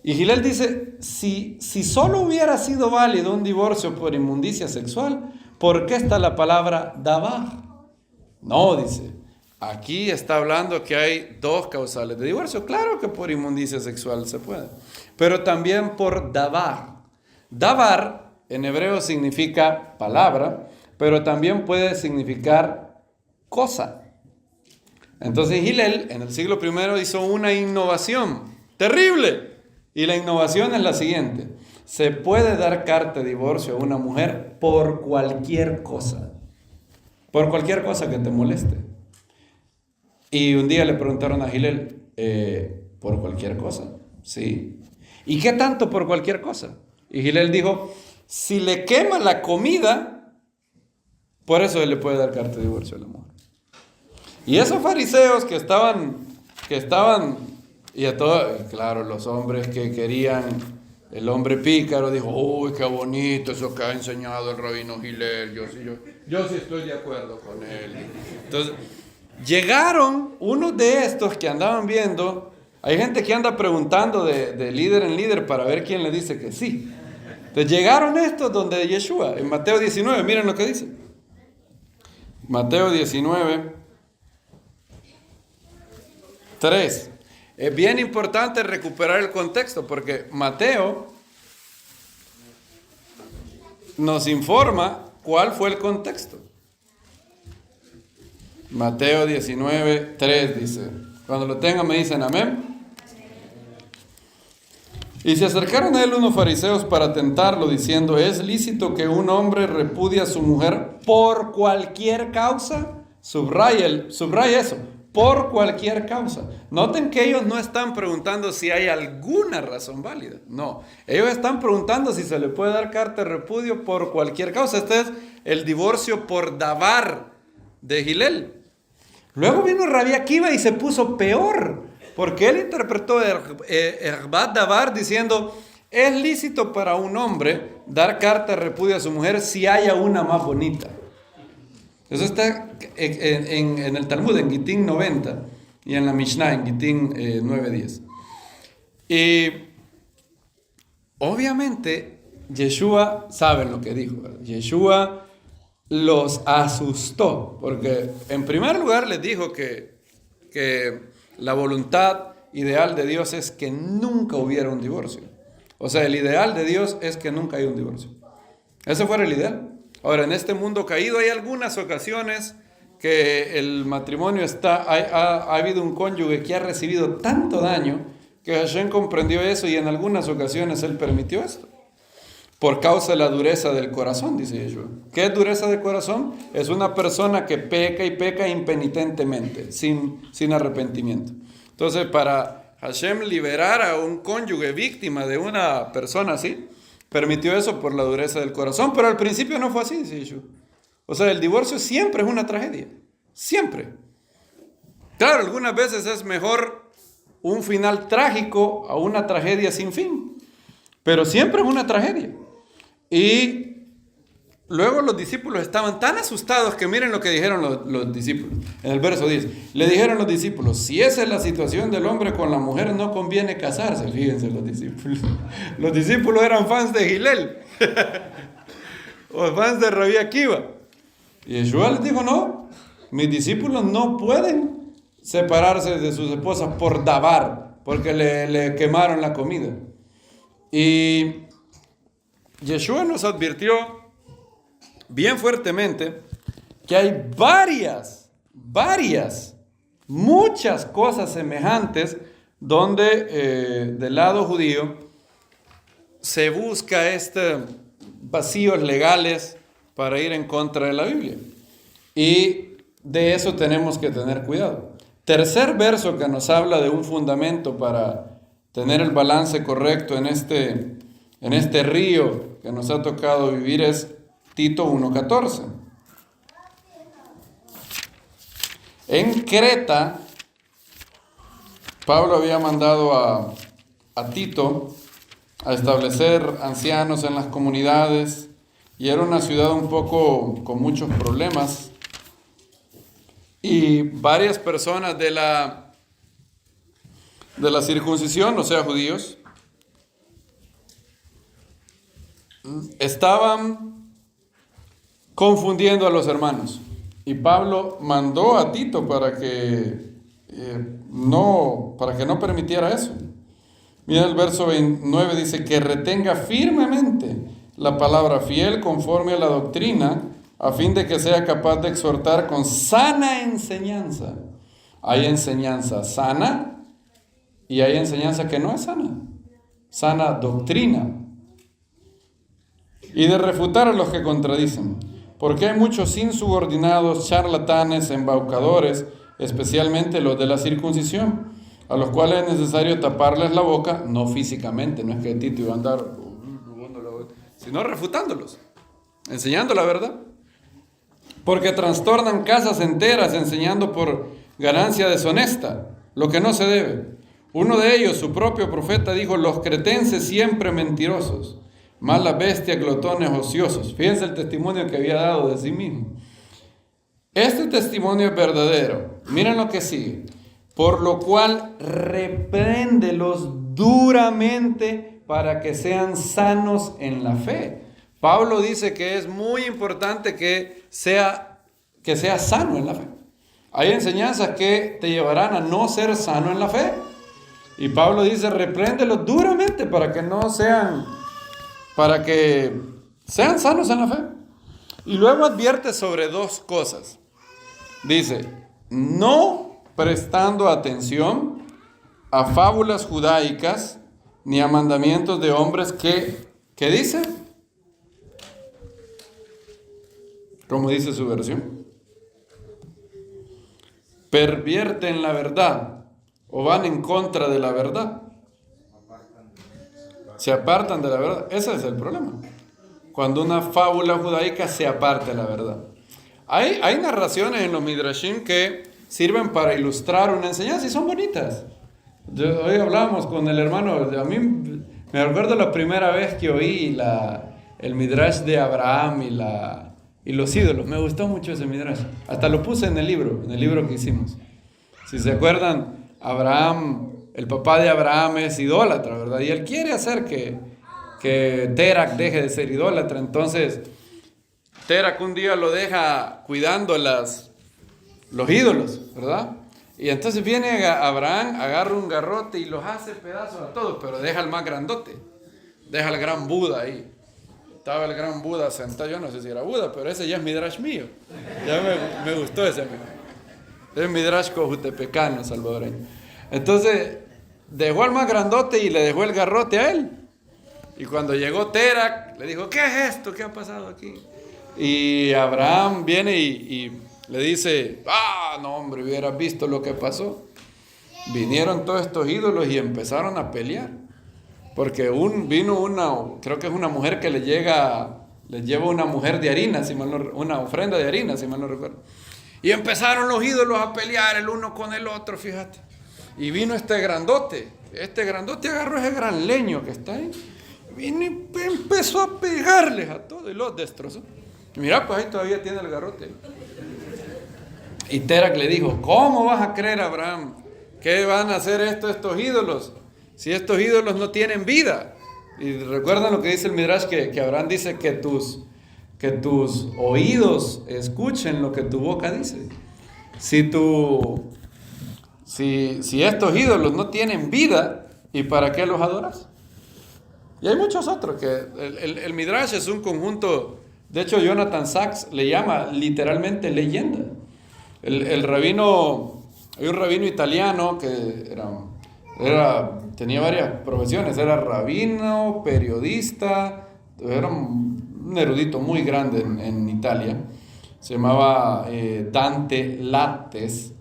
Y Hillel dice, si solo hubiera sido válido un divorcio por inmundicia sexual, ¿por qué está la palabra davar? No, dice, aquí está hablando que hay dos causales de divorcio. Claro que por inmundicia sexual se puede, pero también por davar. Davar en hebreo significa palabra, pero también puede significar cosa. Entonces Hillel en el siglo I hizo una innovación terrible. Y la innovación es la siguiente: se puede dar carta de divorcio a una mujer por cualquier cosa. Por cualquier cosa que te moleste. Y un día le preguntaron a Hillel, ¿por cualquier cosa? Sí. ¿Y qué tanto por cualquier cosa? Y Hillel dijo, si le quema la comida, por eso él le puede dar carta de divorcio a la mujer. Y esos fariseos que estaban Y a todos, claro, los hombres que querían, el hombre pícaro dijo, uy, qué bonito eso que ha enseñado el rabino Hillel, yo sí estoy de acuerdo con él. Entonces, llegaron unos de estos que andaban viendo, hay gente que anda preguntando de líder en líder para ver quién le dice que sí. Entonces llegaron estos donde Yeshua, en Mateo 19, miren lo que dice. Mateo 19, 3. Es bien importante recuperar el contexto porque Mateo nos informa cuál fue el contexto. Mateo 19, 3 dice, cuando lo tengan me dicen amén. Y se acercaron a él unos fariseos para tentarlo, diciendo, ¿es lícito que un hombre repudie a su mujer por cualquier causa? Subraya eso, por cualquier causa. Noten que ellos no están preguntando si hay alguna razón válida. No, ellos están preguntando si se le puede dar carta de repudio por cualquier causa. Este es el divorcio por davar de Hillel. Luego vino Rabbi Akiva y se puso peor, porque él interpretó Erbat Davar diciendo, es lícito para un hombre dar carta de repudio a su mujer si haya una más bonita. Eso está en el Talmud, en Gitín 90, y en la Mishnah, en Gitín 9:10. Y obviamente, Yeshua sabe lo que dijo, ¿verdad? Yeshua los asustó, porque en primer lugar les dijo que la voluntad ideal de Dios es que nunca hubiera un divorcio. O sea, el ideal de Dios es que nunca haya un divorcio. Ese fuera el ideal. Ahora, en este mundo caído hay algunas ocasiones que el matrimonio ha habido un cónyuge que ha recibido tanto daño que Hashem comprendió eso y en algunas ocasiones Él permitió esto. Por causa de la dureza del corazón, dice Yeshua. ¿Qué es dureza de corazón? Es una persona que peca y peca impenitentemente, sin arrepentimiento. Entonces, para Hashem liberar a un cónyuge víctima de una persona así, permitió eso por la dureza del corazón, pero al principio no fue así, dice Yeshua. O sea, el divorcio siempre es una tragedia, siempre. Claro, algunas veces es mejor un final trágico a una tragedia sin fin, pero siempre es una tragedia. Y luego los discípulos estaban tan asustados que miren lo que dijeron los discípulos. En el verso 10, le dijeron los discípulos, si esa es la situación del hombre con la mujer, no conviene casarse. Fíjense los discípulos. Los discípulos eran fans de Hillel o fans de Rabbi Akiva. Y Yeshua les dijo, no, mis discípulos no pueden separarse de sus esposas por davar, porque le quemaron la comida. Y Yeshua nos advirtió bien fuertemente que hay muchas cosas semejantes donde del lado judío se busca vacíos legales para ir en contra de la Biblia. Y de eso tenemos que tener cuidado. Tercer verso que nos habla de un fundamento para tener el balance correcto en este río que nos ha tocado vivir es Tito 1:14. En Creta, Pablo había mandado a Tito a establecer ancianos en las comunidades y era una ciudad un poco con muchos problemas y varias personas de la circuncisión, o sea, judíos, estaban confundiendo a los hermanos. Y Pablo mandó a Tito para que no permitiera eso. Mira el verso 29, dice que retenga firmemente la palabra fiel conforme a la doctrina, a fin de que sea capaz de exhortar con sana enseñanza. Hay enseñanza sana y hay enseñanza que no es sana. Sana doctrina. Y de refutar a los que contradicen, porque hay muchos insubordinados, charlatanes, embaucadores, especialmente los de la circuncisión, a los cuales es necesario taparles la boca, no físicamente, no es que Tito iba a andar, sino refutándolos, enseñando la verdad, porque trastornan casas enteras enseñando por ganancia deshonesta lo que no se debe. Uno de ellos, su propio profeta, dijo: los cretenses siempre mentirosos, malas bestias, glotones, ociosos. Fíjense el testimonio que había dado de sí mismo. Este testimonio es verdadero. Miren lo que sigue. Por lo cual repréndelos duramente para que sean sanos en la fe. Pablo dice que es muy importante que sea sano en la fe. Hay enseñanzas que te llevarán a no ser sano en la fe. Y Pablo dice: repréndelos duramente para que sean sanos en la fe. Y luego advierte sobre dos cosas. Dice: no prestando atención a fábulas judaicas ni a mandamientos de hombres que, ¿qué dice? ¿Cómo dice su versión? Pervierten la verdad o van en contra de la verdad. Se apartan de la verdad. Ese es el problema. Cuando una fábula judaica se aparta de la verdad. Hay narraciones en los Midrashim que sirven para ilustrar una enseñanza y son bonitas. Hoy hablamos con el hermano, a mí me recuerdo la primera vez que oí el Midrash de Abraham y los ídolos. Me gustó mucho ese Midrash. Hasta lo puse en el libro que hicimos. Si se acuerdan, Abraham, el papá de Abraham es idólatra, ¿verdad? Y él quiere hacer que Terak deje de ser idólatra. Entonces, Terak un día lo deja cuidando los ídolos, ¿verdad? Y entonces viene Abraham, agarra un garrote y los hace pedazos a todos, pero deja el más grandote. Deja el gran Buda ahí. Estaba el gran Buda sentado, yo no sé si era Buda, pero ese ya es Midrash mío. Ya me gustó ese amigo. Es Midrash cojutepecano, salvadoreño. Entonces, dejó al más grandote y le dejó el garrote a él. Y cuando llegó Terak, le dijo: ¿qué es esto? ¿Qué ha pasado aquí? Y Abraham viene y le dice: no hombre, hubieras visto lo que pasó. Vinieron todos estos ídolos y empezaron a pelear. Porque creo que es una mujer que les lleva una mujer de harina, una ofrenda de harina, si mal no recuerdo. Y empezaron los ídolos a pelear el uno con el otro, fíjate. Y vino este grandote agarró ese gran leño que está ahí. Vino y empezó a pegarles a todos y los destrozó. Y mira, pues ahí todavía tiene el garrote. Y Terak le dijo: ¿cómo vas a creer, Abraham, que van a hacer estos ídolos? Si estos ídolos no tienen vida. Y recuerdan lo que dice el Midrash, que Abraham dice que tus oídos escuchen lo que tu boca dice. Si estos ídolos no tienen vida, ¿y para qué los adoras? Y hay muchos otros, que el Midrash es un conjunto. De hecho, Jonathan Sacks le llama literalmente leyenda. Hay un rabino italiano que tenía varias profesiones. Era rabino, periodista, era un erudito muy grande en Italia. Se llamaba Dante Lattes.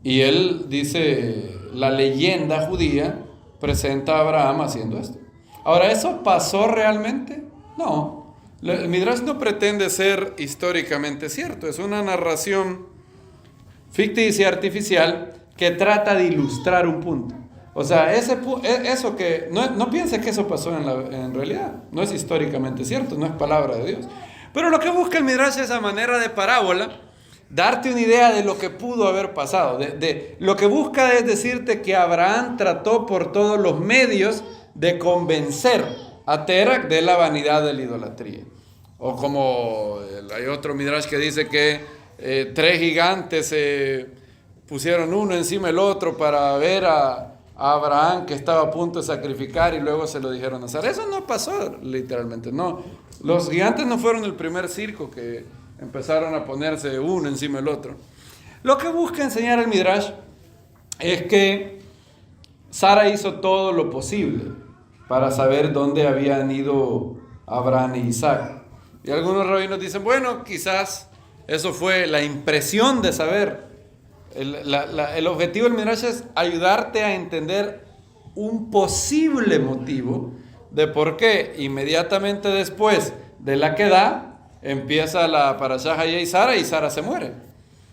Y él dice: la leyenda judía presenta a Abraham haciendo esto. Ahora, ¿eso pasó realmente? No. El Midrash no pretende ser históricamente cierto. Es una narración ficticia, artificial, que trata de ilustrar un punto. O sea, eso que no pienses que eso pasó en realidad. No es históricamente cierto, no es palabra de Dios. Pero lo que busca el Midrash es, a manera de parábola, darte una idea de lo que pudo haber pasado. Lo que busca es decirte que Abraham trató por todos los medios de convencer a Terak de la vanidad de la idolatría. O como hay otro Midrash que dice que 3 gigantes se pusieron uno encima del otro para ver a Abraham, que estaba a punto de sacrificar, y luego se lo dijeron hacer. Eso no pasó literalmente, no. Los gigantes no fueron el primer circo que empezaron a ponerse uno encima del otro. Lo que busca enseñar el Midrash es que Sara hizo todo lo posible para saber dónde habían ido Abraham y Isaac. Y algunos rabinos dicen: bueno, quizás eso fue la impresión de saber. El objetivo del Midrash es ayudarte a entender un posible motivo de por qué inmediatamente después de la queda empieza la parashá Hayei Sara y Sara se muere.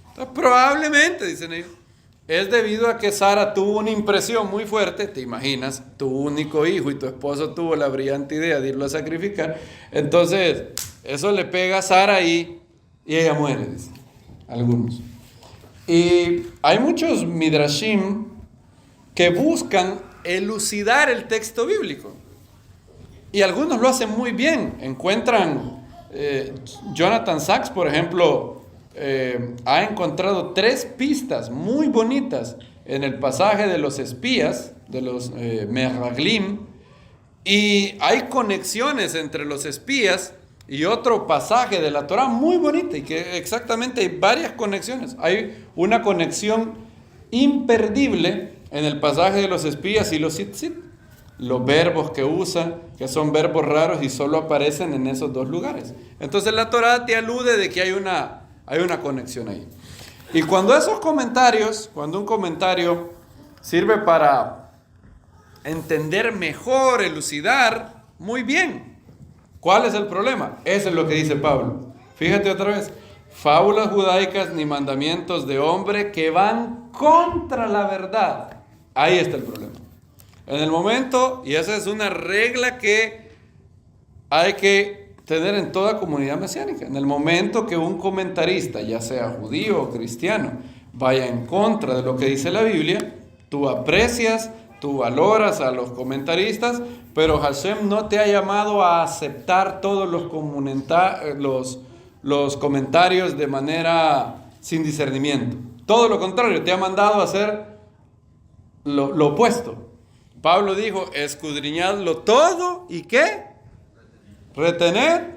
Entonces, probablemente, dicen ellos, es debido a que Sara tuvo una impresión muy fuerte, te imaginas, tu único hijo y tu esposo tuvo la brillante idea de irlo a sacrificar, entonces eso le pega a Sara y ella muere, dicen algunos. Y hay muchos midrashim que buscan elucidar el texto bíblico. Y algunos lo hacen muy bien. Encuentran, Jonathan Sacks, por ejemplo, ha encontrado 3 pistas muy bonitas en el pasaje de los espías, de los Meraglim, y hay conexiones entre los espías y otro pasaje de la Torah muy bonita, y que exactamente hay varias conexiones. Hay una conexión imperdible en el pasaje de los espías y los tzitzit, los verbos que usa, que son verbos raros y solo aparecen en esos 2 lugares. Entonces la Torah te alude de que hay una conexión ahí. Y cuando un comentario sirve para entender mejor, elucidar, muy bien. ¿Cuál es el problema? Eso es lo que dice Pablo. Fíjate otra vez. Fábulas judaicas ni mandamientos de hombre que van contra la verdad. Ahí está el problema. En el momento, y esa es una regla que hay que tener en toda comunidad mesiánica, en el momento que un comentarista, ya sea judío o cristiano, vaya en contra de lo que dice la Biblia, tú aprecias, tú valoras a los comentaristas, pero Hashem no te ha llamado a aceptar todos los comentarios de manera sin discernimiento. Todo lo contrario, te ha mandado a hacer lo opuesto. Pablo dijo, escudriñadlo todo, ¿y qué? Retener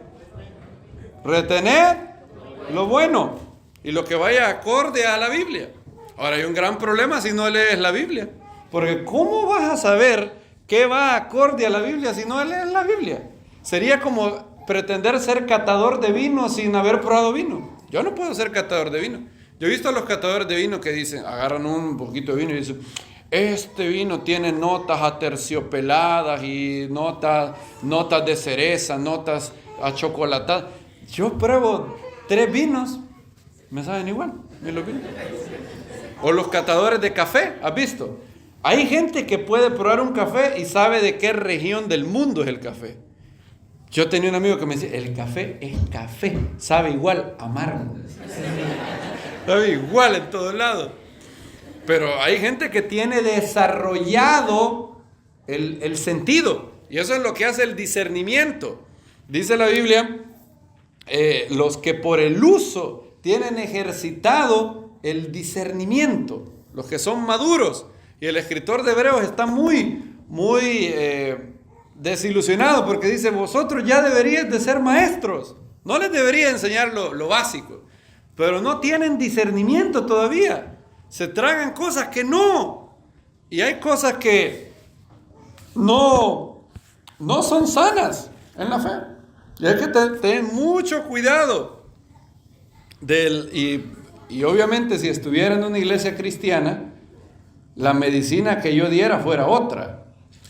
lo bueno y lo que vaya acorde a la Biblia. Ahora hay un gran problema si no lees la Biblia, porque ¿cómo vas a saber qué va acorde a la Biblia si no lees la Biblia? Sería como pretender ser catador de vino sin haber probado vino. Yo no puedo ser catador de vino. Yo he visto a los catadores de vino que dicen, agarran un poquito de vino y dicen, este vino tiene notas aterciopeladas y notas de cereza, notas achocolatadas. Yo pruebo 3 vinos, me saben igual, los vinos. O los catadores de café, ¿has visto? Hay gente que puede probar un café y sabe de qué región del mundo es el café. Yo tenía un amigo que me decía, el café es café, sabe igual, amargo. Sabe igual en todos lados. Pero hay gente que tiene desarrollado el sentido. Y eso es lo que hace el discernimiento. Dice la Biblia, los que por el uso tienen ejercitado el discernimiento, los que son maduros. Y el escritor de Hebreos está muy desilusionado porque dice, vosotros ya deberíais de ser maestros. No les debería enseñar lo básico. Pero no tienen discernimiento todavía. Se tragan cosas que no. Y hay cosas que no son sanas en la fe. Y hay que tener mucho cuidado. Y obviamente si estuviera en una iglesia cristiana, la medicina que yo diera fuera otra.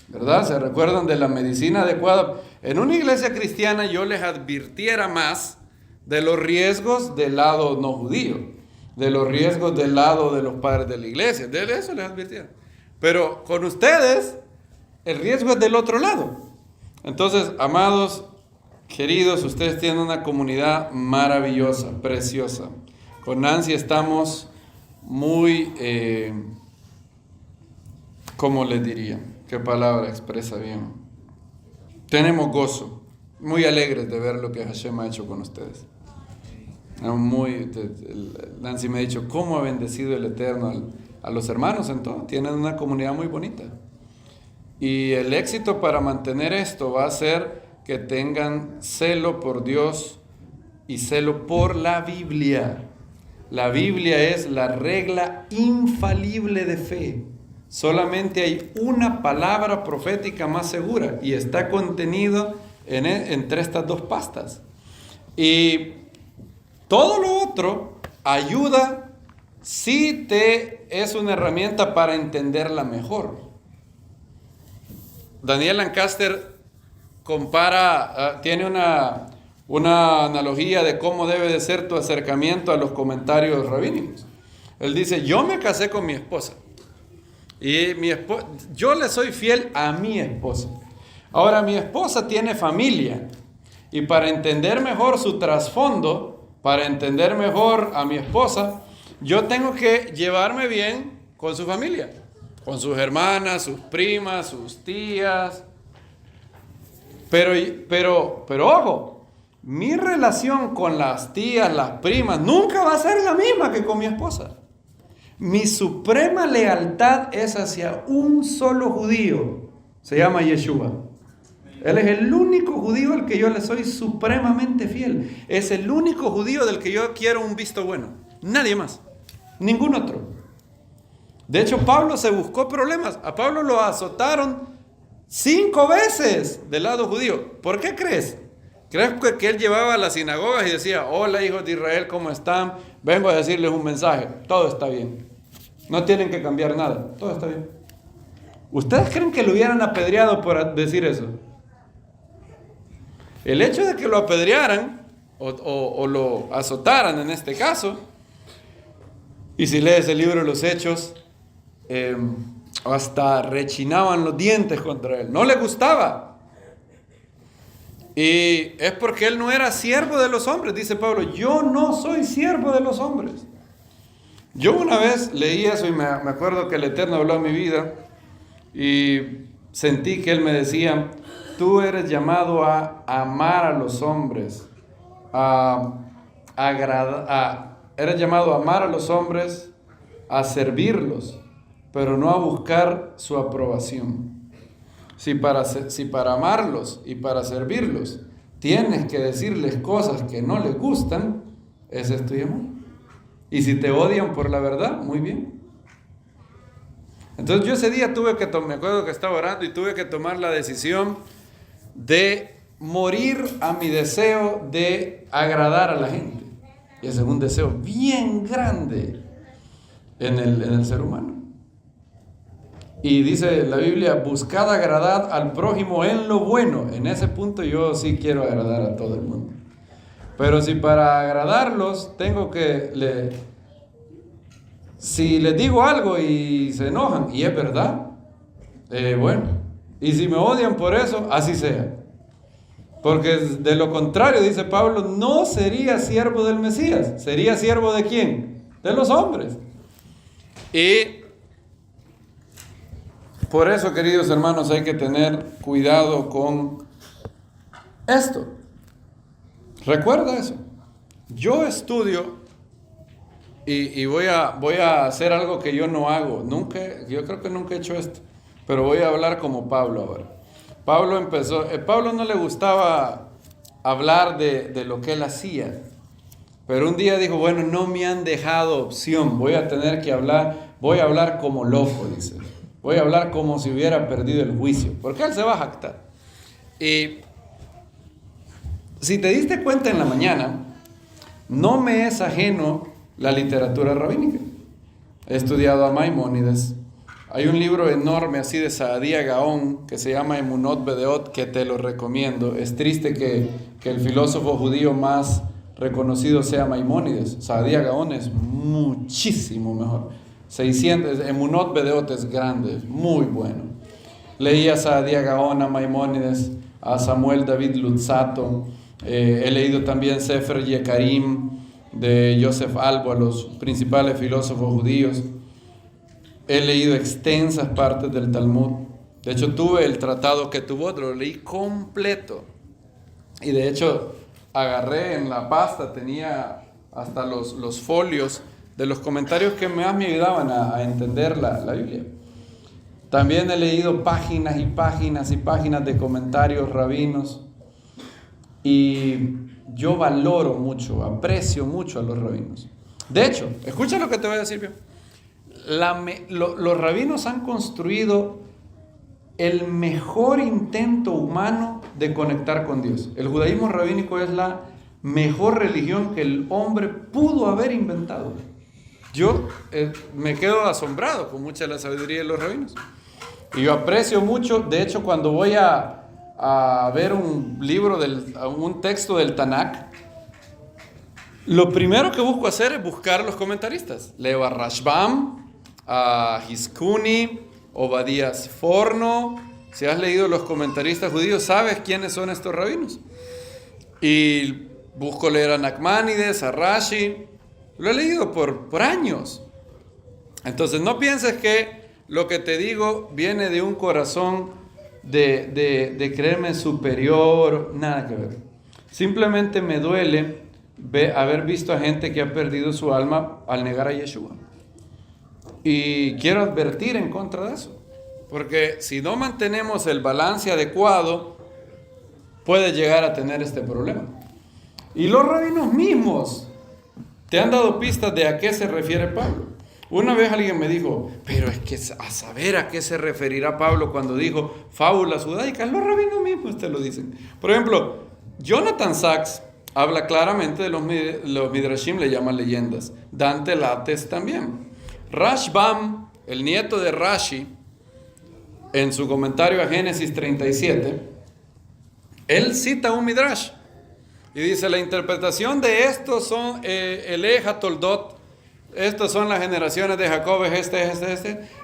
¿Verdad? ¿Se recuerdan de la medicina adecuada? En una iglesia cristiana yo les advirtiera más de los riesgos del lado no judío, de los riesgos del lado de los padres de la iglesia, de eso les advirtieron. Pero con ustedes, el riesgo es del otro lado. Entonces, amados, queridos, ustedes tienen una comunidad maravillosa, preciosa. Con Nancy estamos muy, ¿cómo les diría? ¿Qué palabra expresa bien? Tenemos gozo, muy alegres de ver lo que Hashem ha hecho con ustedes. Nancy me ha dicho, ¿cómo ha bendecido el Eterno a los hermanos en todo? Tienen una comunidad muy bonita. Y el éxito para mantener esto va a ser que tengan celo por Dios y celo por la Biblia. La Biblia es la regla infalible de fe. Solamente hay una palabra profética más segura y está contenido entre estas 2 pastas. Y todo lo otro ayuda si es una herramienta para entenderla mejor. Daniel Lancaster tiene una analogía de cómo debe de ser tu acercamiento a los comentarios rabínicos. Él dice, yo me casé con mi esposa. Y yo le soy fiel a mi esposa. Ahora, mi esposa tiene familia. Y para entender mejor su trasfondo, para entender mejor a mi esposa, yo tengo que llevarme bien con su familia. Con sus hermanas, sus primas, sus tías. Pero ojo, mi relación con las tías, las primas, nunca va a ser la misma que con mi esposa. Mi suprema lealtad es hacia un solo judío. Se llama Yeshua. Él es el único judío al que yo le soy supremamente fiel. Es el único judío del que yo quiero un visto bueno. Nadie más. Ningún otro. De hecho, Pablo se buscó problemas. A Pablo lo azotaron 5 veces del lado judío. ¿Por qué crees? ¿Crees que él llevaba a las sinagogas y decía, hola hijos de Israel, ¿cómo están? Vengo a decirles un mensaje. Todo está bien. No tienen que cambiar nada. Todo está bien. ¿Ustedes creen que lo hubieran apedreado por decir eso? El hecho de que lo apedrearan o lo azotaran en este caso, y si lees el libro de los Hechos, hasta rechinaban los dientes contra él. No le gustaba. Y es porque él no era siervo de los hombres. Dice Pablo, yo no soy siervo de los hombres. Yo una vez leí eso y me acuerdo que el Eterno habló a mi vida y sentí que Él me decía, tú eres llamado a amar a los hombres, eres llamado a amar a los hombres, a servirlos, pero no a buscar su aprobación. Si para amarlos y para servirlos tienes que decirles cosas que no les gustan, ese es tu llamado. Y si te odian por la verdad, muy bien. Entonces yo ese día me acuerdo que estaba orando y tuve que tomar la decisión de morir a mi deseo de agradar a la gente. Y ese es un deseo bien grande en el ser humano. Y dice la Biblia, buscad agradar al prójimo en lo bueno. En ese punto yo sí quiero agradar a todo el mundo. Pero si para agradarlos tengo que... si les digo algo y se enojan, y es verdad, bueno. Y si me odian por eso, así sea. Porque de lo contrario, dice Pablo, no sería siervo del Mesías. ¿Sería siervo de quién? De los hombres. Y por eso, queridos hermanos, hay que tener cuidado con esto. Recuerda eso. Yo estudio y voy a hacer algo que yo no hago. Yo creo que nunca he hecho esto. Pero voy a hablar como Pablo ahora. Pablo no le gustaba hablar de lo que él hacía. Pero un día dijo, bueno, no me han dejado opción. Voy a hablar como loco, dice. Voy a hablar como si hubiera perdido el juicio. Porque él se va a jactar. Y si te diste cuenta en la mañana, no me es ajeno la literatura rabínica. He estudiado a Maimónides. Hay un libro enorme así de Saadia Gaón que se llama Emunot Bedeot, que te lo recomiendo. Es triste que el filósofo judío más reconocido sea Maimónides. Saadia Gaón es muchísimo mejor. 600, Emunot Bedeot es grande, es muy bueno. Leí a Saadia Gaón, a Maimónides, a Samuel David Luzzatto. He leído también Sefer Yekarim de Yosef Albo, a los principales filósofos judíos. He leído extensas partes del Talmud. De hecho, tuve el tratado Ketubot, lo leí completo. Y de hecho, agarré en la pasta, tenía hasta los folios de los comentarios que más me ayudaban a entender la Biblia. También he leído páginas y páginas y páginas de comentarios rabinos. Y yo valoro mucho, aprecio mucho a los rabinos. De hecho, escucha lo que te voy a decir, los rabinos han construido el mejor intento humano de conectar con Dios. El judaísmo rabínico es la mejor religión que el hombre pudo haber inventado. Yo me quedo asombrado con mucha de la sabiduría de los rabinos. Y yo aprecio mucho, de hecho, cuando voy a ver un texto del Tanakh, Lo primero que busco hacer es buscar a los comentaristas. Leo a Rashbam, a Hiskuni, Obadías Forno. Si has leído los comentaristas judíos, sabes quiénes son estos rabinos. Y busco leer a Nachmanides, a Rashi. Lo he leído por años. Entonces no pienses que lo que te digo viene de un corazón de creerme superior, nada que ver. Simplemente me duele haber visto a gente que ha perdido su alma al negar a Yeshua. Y quiero advertir en contra de eso. Porque si no mantenemos el balance adecuado, puede llegar a tener este problema. Y los rabinos mismos te han dado pistas de a qué se refiere Pablo. Una vez alguien me dijo, pero es que a saber a qué se referirá Pablo cuando dijo fábulas judaicas. Los rabinos mismos te lo dicen. Por ejemplo, Jonathan Sachs habla claramente de los Midrashim, le llaman leyendas. Dante Lattes también. Rashbam, el nieto de Rashi, en su comentario a Génesis 37, él cita un Midrash y dice: la interpretación de estos son Eleja Toldot, estas son las generaciones de Jacob, y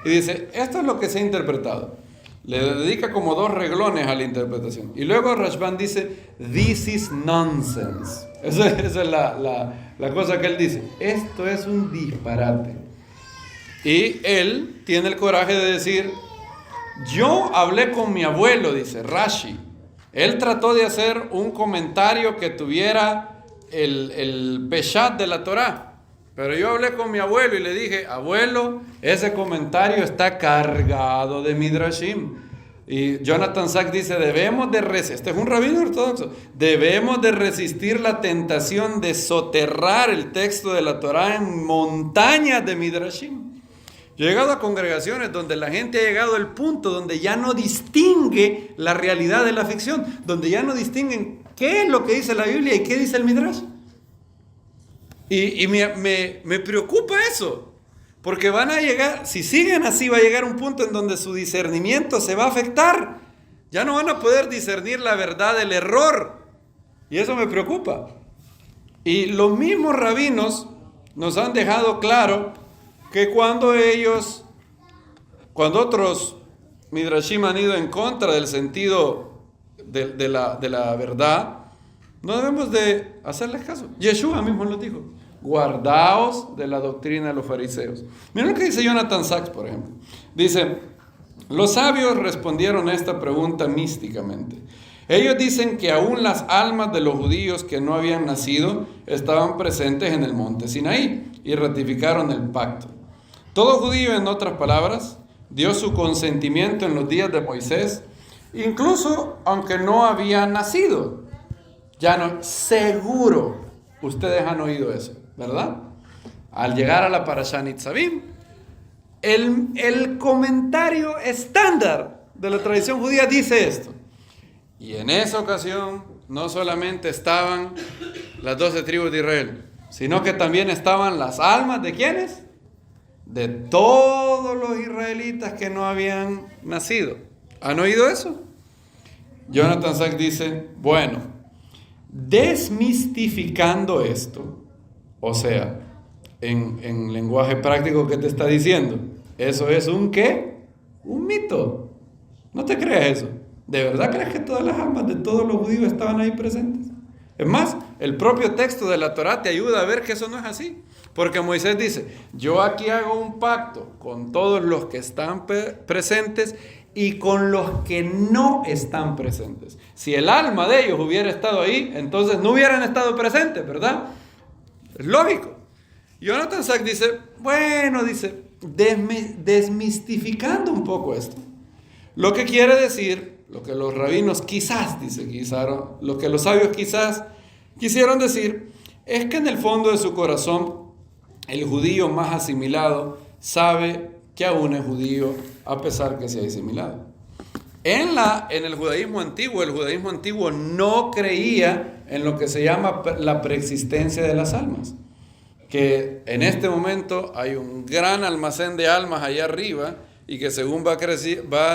dice, esto es lo que se ha interpretado. Le dedica como 2 reglones a la interpretación. Y luego Rashbam dice, this is nonsense. Esa es la cosa que él dice. Esto es un disparate. Y él tiene el coraje de decir, yo hablé con mi abuelo, dice Rashi. Él trató de hacer un comentario que tuviera el peshat de la Torá. Pero yo hablé con mi abuelo y le dije, abuelo, ese comentario está cargado de Midrashim. Y Jonathan Sachs dice, este es un rabino ortodoxo, debemos de resistir la tentación de soterrar el texto de la Torá en montañas de Midrashim. Yo he llegado a congregaciones donde la gente ha llegado al punto donde ya no distingue la realidad de la ficción, donde ya no distinguen qué es lo que dice la Biblia y qué dice el Midrash. Y me preocupa eso, porque van a llegar, si siguen así, va a llegar un punto en donde su discernimiento se va a afectar. Ya no van a poder discernir la verdad del error, y eso me preocupa. Y los mismos rabinos nos han dejado claro que cuando otros Midrashim han ido en contra del sentido de la verdad, no debemos de hacerles caso. Yeshua mismo lo dijo, guardaos de la doctrina de los fariseos. Miren lo que dice Jonathan Sachs, por ejemplo. Dice, los sabios respondieron a esta pregunta místicamente. Ellos dicen que aún las almas de los judíos que no habían nacido estaban presentes en el monte Sinaí y ratificaron el pacto. Todo judío, en otras palabras, dio su consentimiento en los días de Moisés, incluso aunque no había nacido. Ya no, seguro, ustedes han oído eso, ¿verdad? Al llegar a la Parashá Nitzavim, el comentario estándar de la tradición judía dice esto. Y en esa ocasión no solamente estaban las 12 tribus de Israel, sino que también estaban las almas de ¿quiénes? De todos los israelitas que no habían nacido. ¿Han oído eso? Jonathan Sachs dice, bueno, desmistificando esto, o sea, en lenguaje práctico, ¿qué te está diciendo? Eso es un ¿qué? Un mito. No te creas eso. ¿De verdad crees que todas las almas de todos los judíos estaban ahí presentes? Es más, el propio texto de la Torá te ayuda a ver que eso no es así. Porque Moisés dice, yo aquí hago un pacto con todos los que están presentes y con los que no están presentes. Si el alma de ellos hubiera estado ahí, entonces no hubieran estado presentes, ¿verdad? Es lógico. Jonathan Sachs dice, bueno, dice, desmistificando un poco esto. Lo que quiere decir, lo que los rabinos lo que los sabios quizás quisieron decir, es que en el fondo de su corazón, el judío más asimilado sabe que aún es judío a pesar que se ha asimilado. En el judaísmo antiguo no creía en lo que se llama la preexistencia de las almas. Que en este momento hay un gran almacén de almas allá arriba y que según va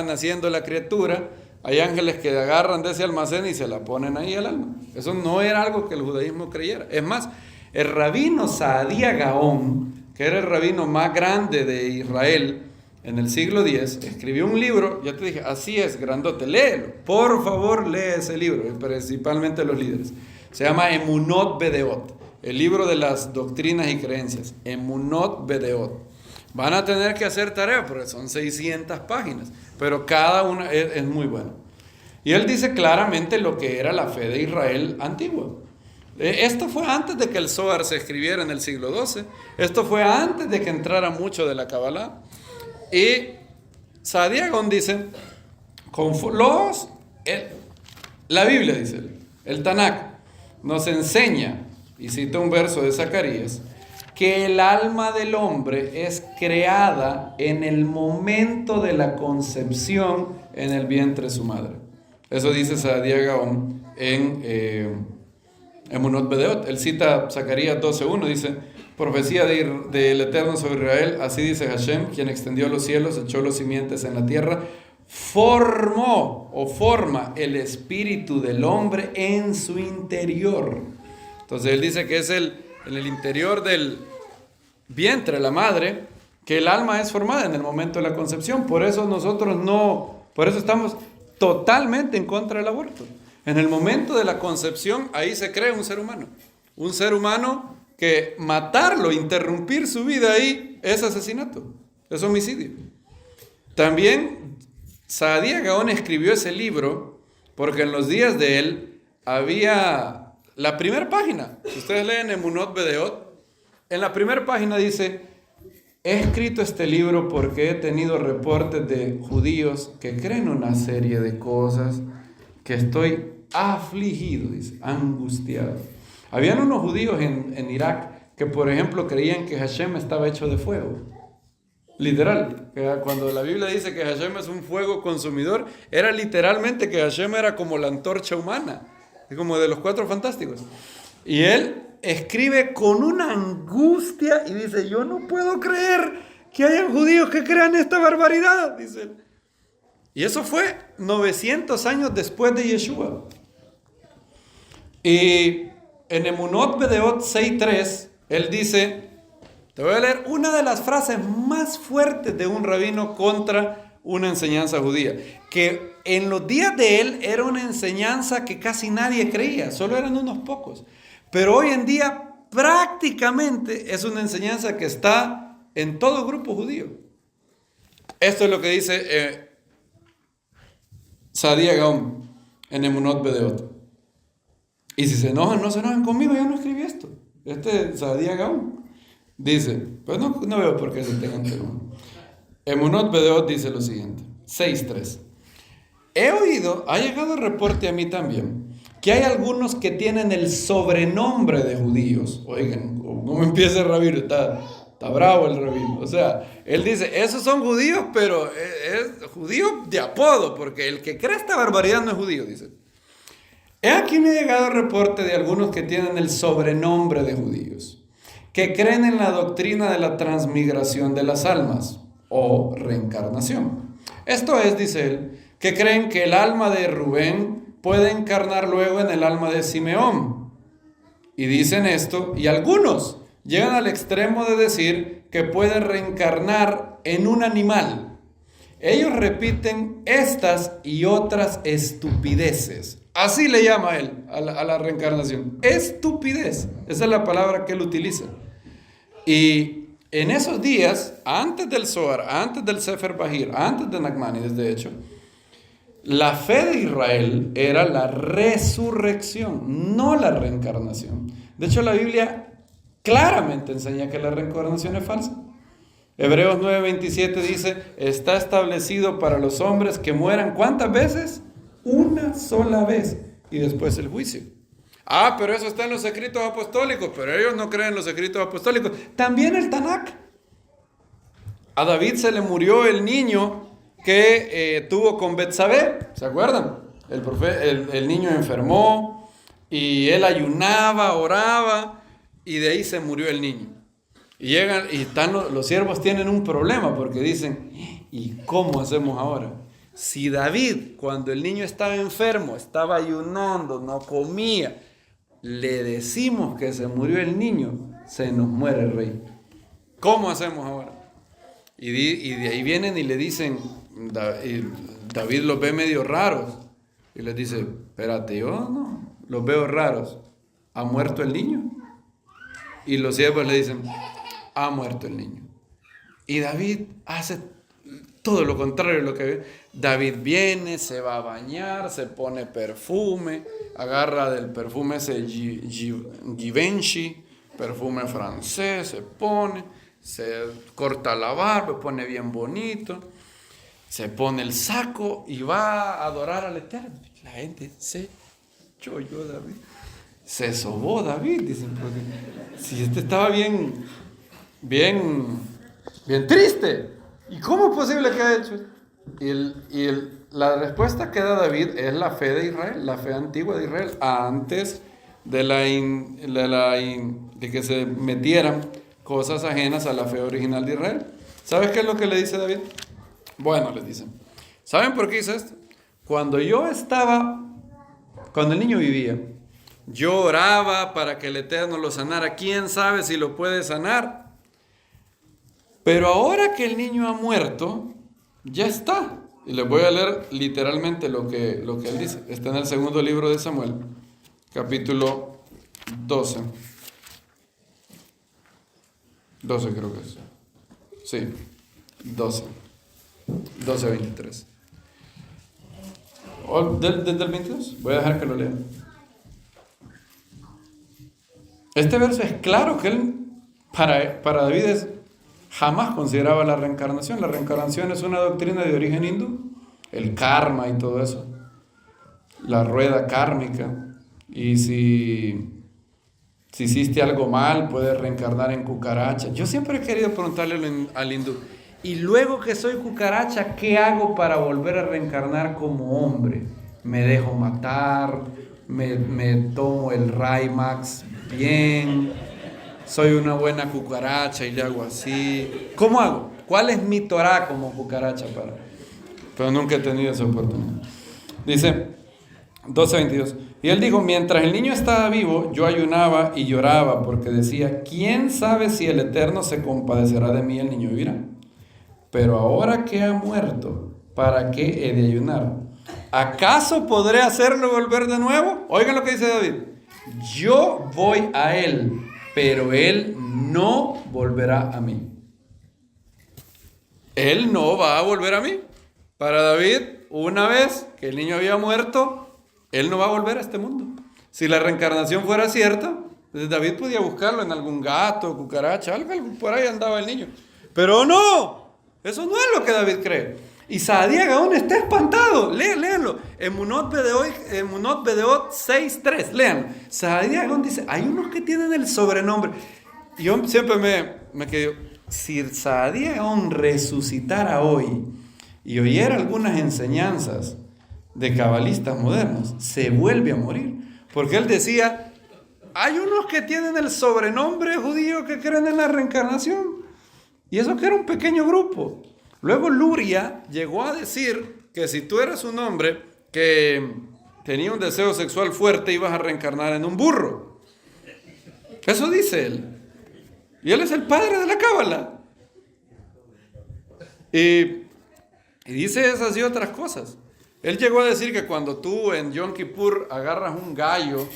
naciendo la criatura, hay ángeles que agarran de ese almacén y se la ponen ahí al alma. Eso no era algo que el judaísmo creyera. Es más, El rabino Saadía Gaón, que era el rabino más grande de Israel en el siglo X, escribió un libro, ya te dije, así es, grandote, léelo, por favor lee ese libro, principalmente los líderes. Se llama Emunot Bedeot, el libro de las doctrinas y creencias, Emunot Bedeot. Van a tener que hacer tarea porque son 600 páginas, pero cada una es muy buena. Y él dice claramente lo que era la fe de Israel antigua. Esto fue antes de que el Zohar se escribiera en el siglo XII. Esto fue antes de que entrara mucho de la Kabbalah. Y Saadía Gaón dice, la Biblia dice, el Tanakh nos enseña, y cita un verso de Zacarías, que el alma del hombre es creada en el momento de la concepción en el vientre de su madre. Eso dice Saadía Gaón en Emunot Bedeot. Él cita Zacarías 12:1, dice, profecía del Eterno sobre Israel, así dice Hashem, quien extendió los cielos, echó los simientes en la tierra, forma el espíritu del hombre en su interior. Entonces él dice que es en el interior del vientre, la madre, que el alma es formada en el momento de la concepción. Por eso estamos totalmente en contra del aborto. En el momento de la concepción, ahí se crea un ser humano. Un ser humano que matarlo, interrumpir su vida ahí, es asesinato, es homicidio. También Saadía Gaón escribió ese libro porque en los días de él había la primera página. Si ustedes leen Emunot Bedeot, en la primera página dice: he escrito este libro porque he tenido reportes de judíos que creen una serie de cosas que estoy afligido, dice, angustiado. Habían unos judíos en Irak que, por ejemplo, creían que Hashem estaba hecho de fuego. Literal, que cuando la Biblia dice que Hashem es un fuego consumidor, era literalmente que Hashem era como la antorcha humana, como de los Cuatro Fantásticos. Y él escribe con una angustia y dice: yo no puedo creer que hayan judíos que crean esta barbaridad, dice él. Y eso fue 900 años después de Yeshua. Y en Emunot Bedeot 6.3, él dice, te voy a leer una de las frases más fuertes de un rabino contra una enseñanza judía, que en los días de él era una enseñanza que casi nadie creía, solo eran unos pocos. Pero hoy en día prácticamente es una enseñanza que está en todo grupo judío. Esto es lo que dice Saadía Gaón en Emunot Bedeot. Y si se enojan, no se enojan conmigo, yo no escribí esto. Este es Saadía Gaón. Dice, pues no veo por qué se tengan que enojar. Emunot Bedeot dice lo siguiente, 6.3. He oído, ha llegado el reporte a mí también, que hay algunos que tienen el sobrenombre de judíos. Oigan, ¿cómo empieza el rabino? Está bravo el rabino. O sea, él dice, esos son judíos, pero es judío de apodo, porque el que cree esta barbaridad no es judío, dice. He aquí me ha llegado el reporte de algunos que tienen el sobrenombre de judíos, que creen en la doctrina de la transmigración de las almas, o reencarnación. Esto es, dice él, que creen que el alma de Rubén puede encarnar luego en el alma de Simeón. Y dicen esto, y algunos llegan al extremo de decir que puede reencarnar en un animal. Ellos repiten estas y otras estupideces. Así le llama él a la reencarnación. Estupidez. Esa es la palabra que él utiliza. Y en esos días, antes del Zohar, antes del Sefer Bahir, antes de Nachmanides, de hecho, la fe de Israel era la resurrección, no la reencarnación. De hecho, la Biblia claramente enseña que la reencarnación es falsa. Hebreos 9:27 dice, está establecido para los hombres que mueran, ¿cuántas veces? Una sola vez, y después el juicio. Ah, pero eso está en los escritos apostólicos, pero ellos no creen en los escritos apostólicos. También el Tanakh. A David se le murió el niño que tuvo con Betsabé, ¿se acuerdan? El niño enfermó y él ayunaba, oraba y de ahí se murió el niño. Y llegan y los siervos tienen un problema porque dicen, ¿y cómo hacemos ahora? Si David, cuando el niño estaba enfermo, estaba ayunando, no comía, le decimos que se murió el niño, se nos muere el rey. ¿Cómo hacemos ahora? Y de ahí vienen y le dicen, David los ve medio raros. Y les dice, espérate, yo no, los veo raros. ¿Ha muerto el niño? Y los siervos le dicen, ha muerto el niño. Y David hace todo lo contrario de lo que ve. David viene, se va a bañar, se pone perfume, agarra del perfume ese Givenchy, perfume francés, se pone, se corta la barba, pone bien bonito, se pone el saco y va a adorar al Eterno. La gente se cholló David. Se sobó David, dicen, porque si estaba bien triste. ¿Y cómo es posible que haya hecho? La respuesta que da David es la fe de Israel, la fe antigua de Israel, antes de que se metieran cosas ajenas a la fe original de Israel. ¿Sabes qué es lo que le dice David? Bueno, les dicen, ¿saben por qué hice esto? Cuando el niño vivía, yo oraba para que el Eterno lo sanara. ¿Quién sabe si lo puede sanar? Pero ahora que el niño ha muerto, ya está. Y les voy a leer literalmente lo que él dice. Está en el segundo libro de Samuel, capítulo 12. 12 creo que es. Sí, 12. 12:23. ¿Desde el 22? Voy a dejar que lo lean. Este verso es claro que él, para David, jamás consideraba la reencarnación. La reencarnación es una doctrina de origen hindú, el karma y todo eso, la rueda kármica. Y si hiciste algo mal, puedes reencarnar en cucaracha. Yo siempre he querido preguntarle al hindú, y luego que soy cucaracha, ¿qué hago para volver a reencarnar como hombre? ¿Me dejo matar? ¿Me tomo el Raimax bien? ¿Soy una buena cucaracha y le hago así? ¿Cómo hago? ¿Cuál es mi Torah como cucaracha para? Pero nunca he tenido esa oportunidad. Dice 12:22. Y él dijo, mientras el niño estaba vivo, yo ayunaba y lloraba porque decía, ¿quién sabe si el Eterno se compadecerá de mí y el niño vivirá? Pero ahora que ha muerto, ¿para qué he de ayunar? ¿Acaso podré hacerlo volver de nuevo? Oigan lo que dice David. Yo voy a él, pero él no volverá a mí. Él no va a volver a mí. Para David, una vez que el niño había muerto, él no va a volver a este mundo. Si la reencarnación fuera cierta, David podía buscarlo en algún gato, cucaracha, algo por ahí andaba el niño. Pero no, eso no es lo que David cree. Y Saadia Gaón está espantado. Léanlo. Emunot Bedeot 6:3. Lean. Saadia Gaón dice, hay unos que tienen el sobrenombre. Yo siempre me quedo, si Saadia Gaón resucitara hoy y oyera algunas enseñanzas de cabalistas modernos, se vuelve a morir. Porque él decía, hay unos que tienen el sobrenombre judío que creen en la reencarnación. Y eso que era un pequeño grupo. Luego Luria llegó a decir que si tú eras un hombre que tenía un deseo sexual fuerte, ibas a reencarnar en un burro. Eso dice él. Y él es el padre de la cábala. Y dice esas y otras cosas. Él llegó a decir que cuando tú en Yom Kippur agarras un gallo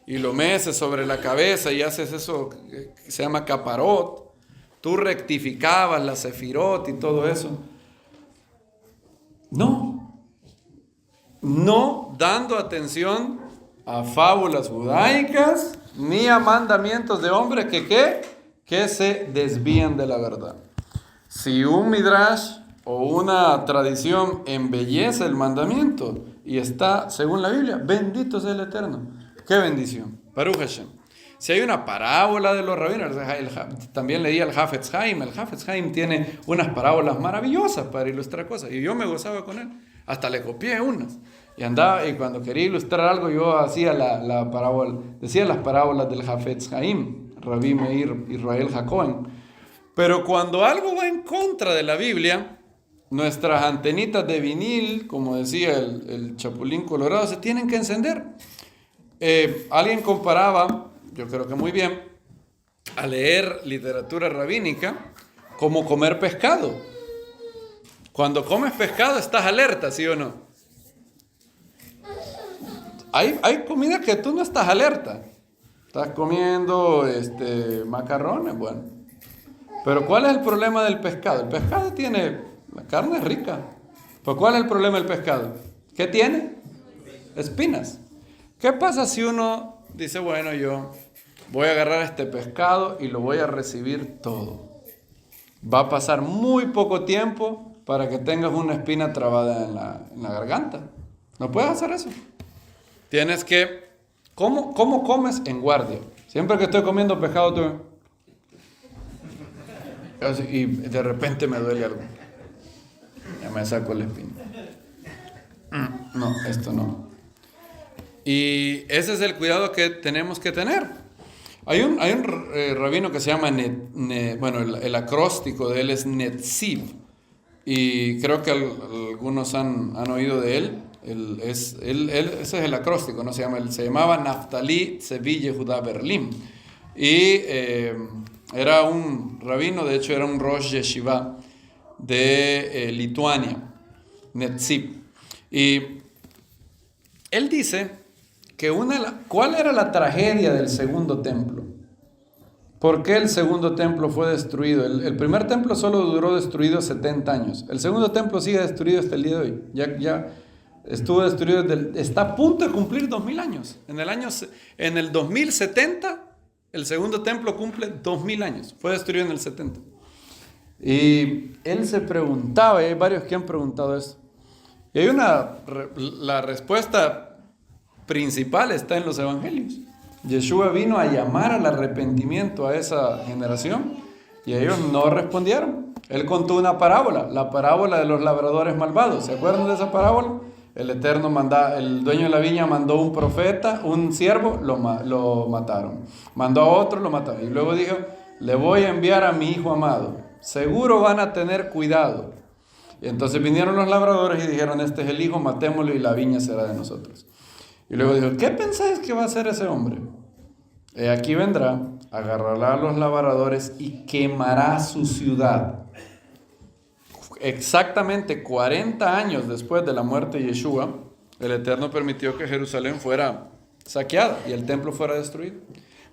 y lo meces sobre la cabeza y haces eso que se llama caparot, tú rectificabas la sefirot y todo eso. No dando atención a fábulas judaicas ni a mandamientos de hombres que se desvían de la verdad. Si un midrash o una tradición embellece el mandamiento y está según la Biblia, bendito sea el Eterno. ¡Qué bendición! Baruch Hashem. Si hay una parábola de los rabinos, también leía el Hafetz Haim. El Hafetz Haim tiene unas parábolas maravillosas para ilustrar cosas. Y yo me gozaba con él. Hasta le copié unas. Y cuando quería ilustrar algo, yo hacía la parábola. Decía las parábolas del Hafetz Haim, Rabbi Meir Israel Hacohen. Pero cuando algo va en contra de la Biblia, nuestras antenitas de vinil, como decía el Chapulín Colorado, se tienen que encender. alguien comparaba, yo creo que muy bien, a leer literatura rabínica como comer pescado. Cuando comes pescado estás alerta, ¿sí o no? Hay comida que tú no estás alerta. Estás comiendo macarrones, bueno. Pero ¿cuál es el problema del pescado? El pescado la carne es rica. ¿Pero cuál es el problema del pescado? ¿Qué tiene? Espinas. ¿Qué pasa si uno dice, bueno, yo voy a agarrar este pescado y lo voy a recibir todo? Va a pasar muy poco tiempo para que tengas una espina trabada en la garganta. No puedes hacer eso. Tienes que... ¿Cómo comes? En guardia. Siempre que estoy comiendo pescado, y de repente me duele algo. Ya me saco la espina. No, esto no. Y ese es el cuidado que tenemos que tener. Hay un rabino que se llama, el acróstico de él es Netziv. Y creo que algunos han oído de él. Ese es el acróstico, ¿no? Se llamaba Naftali Tzvi Yehuda Berlim. Y era un rabino, de hecho era un Rosh Yeshiva de Lituania, Netziv. Y él dice que ¿cuál era la tragedia del segundo templo? ¿Por qué el segundo templo fue destruido? El primer templo solo duró destruido 70 años. El segundo templo sigue destruido hasta el día de hoy. Ya estuvo destruido, está a punto de cumplir 2000 años. En el 2070, el segundo templo cumple 2000 años. Fue destruido en el 70. Y él se preguntaba, y hay varios que han preguntado eso. Y la respuesta principal está en los evangelios. Yeshua vino a llamar al arrepentimiento a esa generación y ellos no respondieron. Él contó una parábola, la parábola de los labradores malvados. ¿Se acuerdan de esa parábola? El dueño de la viña mandó un profeta, un siervo, lo mataron. Mandó a otro, lo mataron. Y luego dijo, le voy a enviar a mi hijo amado. Seguro van a tener cuidado. Y entonces vinieron los labradores y dijeron, este es el hijo, matémoslo y la viña será de nosotros. Y luego dijo, ¿qué pensáis que va a hacer ese hombre? Aquí vendrá, agarrará a los labradores y quemará su ciudad. Exactamente 40 años después de la muerte de Yeshua, el Eterno permitió que Jerusalén fuera saqueada y el templo fuera destruido.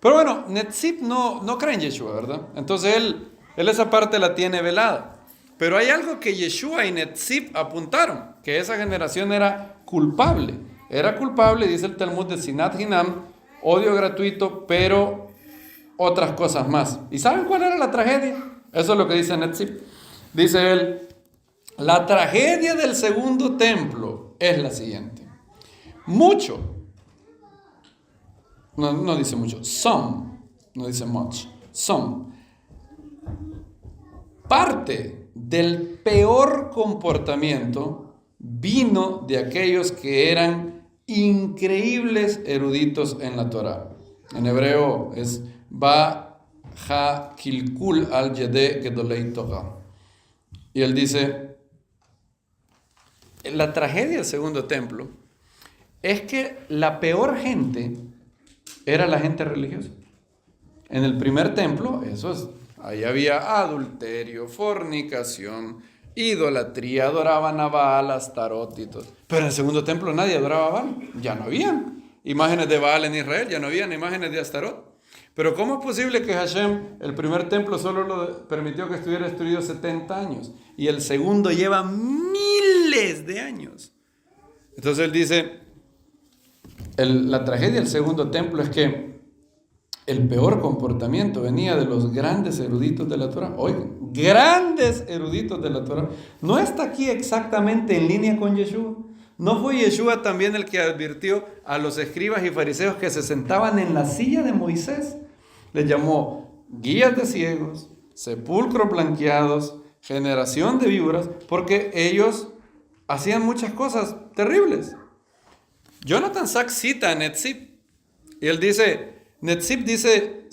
Pero bueno, Netziv no cree en Yeshua, ¿verdad? Entonces él esa parte la tiene velada. Pero hay algo que Yeshua y Netziv apuntaron, que esa generación era culpable. Era culpable, dice el Talmud, de Sinat Hinam, odio gratuito, pero otras cosas más. ¿Y saben cuál era la tragedia? Eso es lo que dice Netziv. Dice él, la tragedia del segundo templo es la siguiente. No dice mucho, no dice much, parte del peor comportamiento vino de aquellos que eran increíbles eruditos en la Torah. En hebreo es Ba Ha Kilkul al Yede Gedolei Torah. Y él dice, la tragedia del segundo templo es que la peor gente era la gente religiosa. En el primer templo, ahí había adulterio, fornicación, idolatría, adoraban a Baal, Astarot y todo. Pero en el segundo templo nadie adoraba a Baal. Ya no habían imágenes de Baal en Israel, ya no habían imágenes de Astarot. Pero ¿cómo es posible que Hashem, el primer templo, solo lo permitió que estuviera destruido 70 años? Y el segundo lleva miles de años. Entonces él dice, la tragedia del segundo templo es que el peor comportamiento venía de los grandes eruditos de la Torah. Oigan, grandes eruditos de la Torah. No está aquí exactamente en línea con Yeshua. ¿No fue Yeshua también el que advirtió a los escribas y fariseos que se sentaban en la silla de Moisés? Les llamó guías de ciegos, sepulcros blanqueados, generación de víboras, porque ellos hacían muchas cosas terribles. Jonathan Sacks cita a Netziv y él dice, Netziv dice,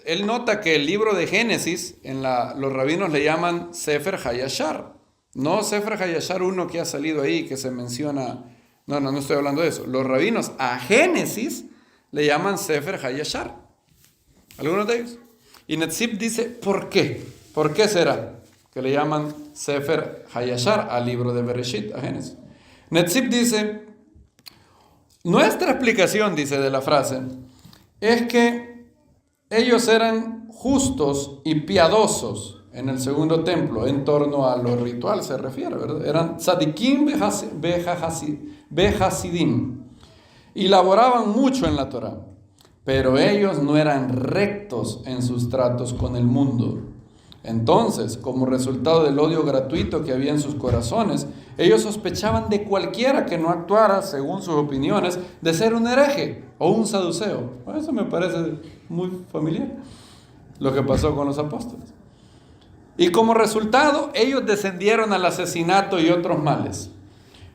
él nota que el libro de Génesis, los rabinos le llaman Sefer Hayashar, no Sefer Hayashar 1 que ha salido ahí, que se menciona, no estoy hablando de eso. Los rabinos a Génesis le llaman Sefer HaYashar. Algunos de ellos. Y Netziv dice, ¿por qué? ¿Por qué será que le llaman Sefer HaYashar al libro de Bereshit, a Génesis? Netziv dice, nuestra explicación, dice, de la frase, es que ellos eran justos y piadosos en el segundo templo, en torno a lo ritual se refiere, ¿verdad? Eran tzadikim behasidim y laboraban mucho en la Torah, pero ellos no eran rectos en sus tratos con el mundo. Entonces, como resultado del odio gratuito que había en sus corazones, ellos sospechaban de cualquiera que no actuara, según sus opiniones, de ser un hereje o un saduceo. Eso me parece muy familiar, lo que pasó con los apóstoles. Y como resultado, ellos descendieron al asesinato y otros males.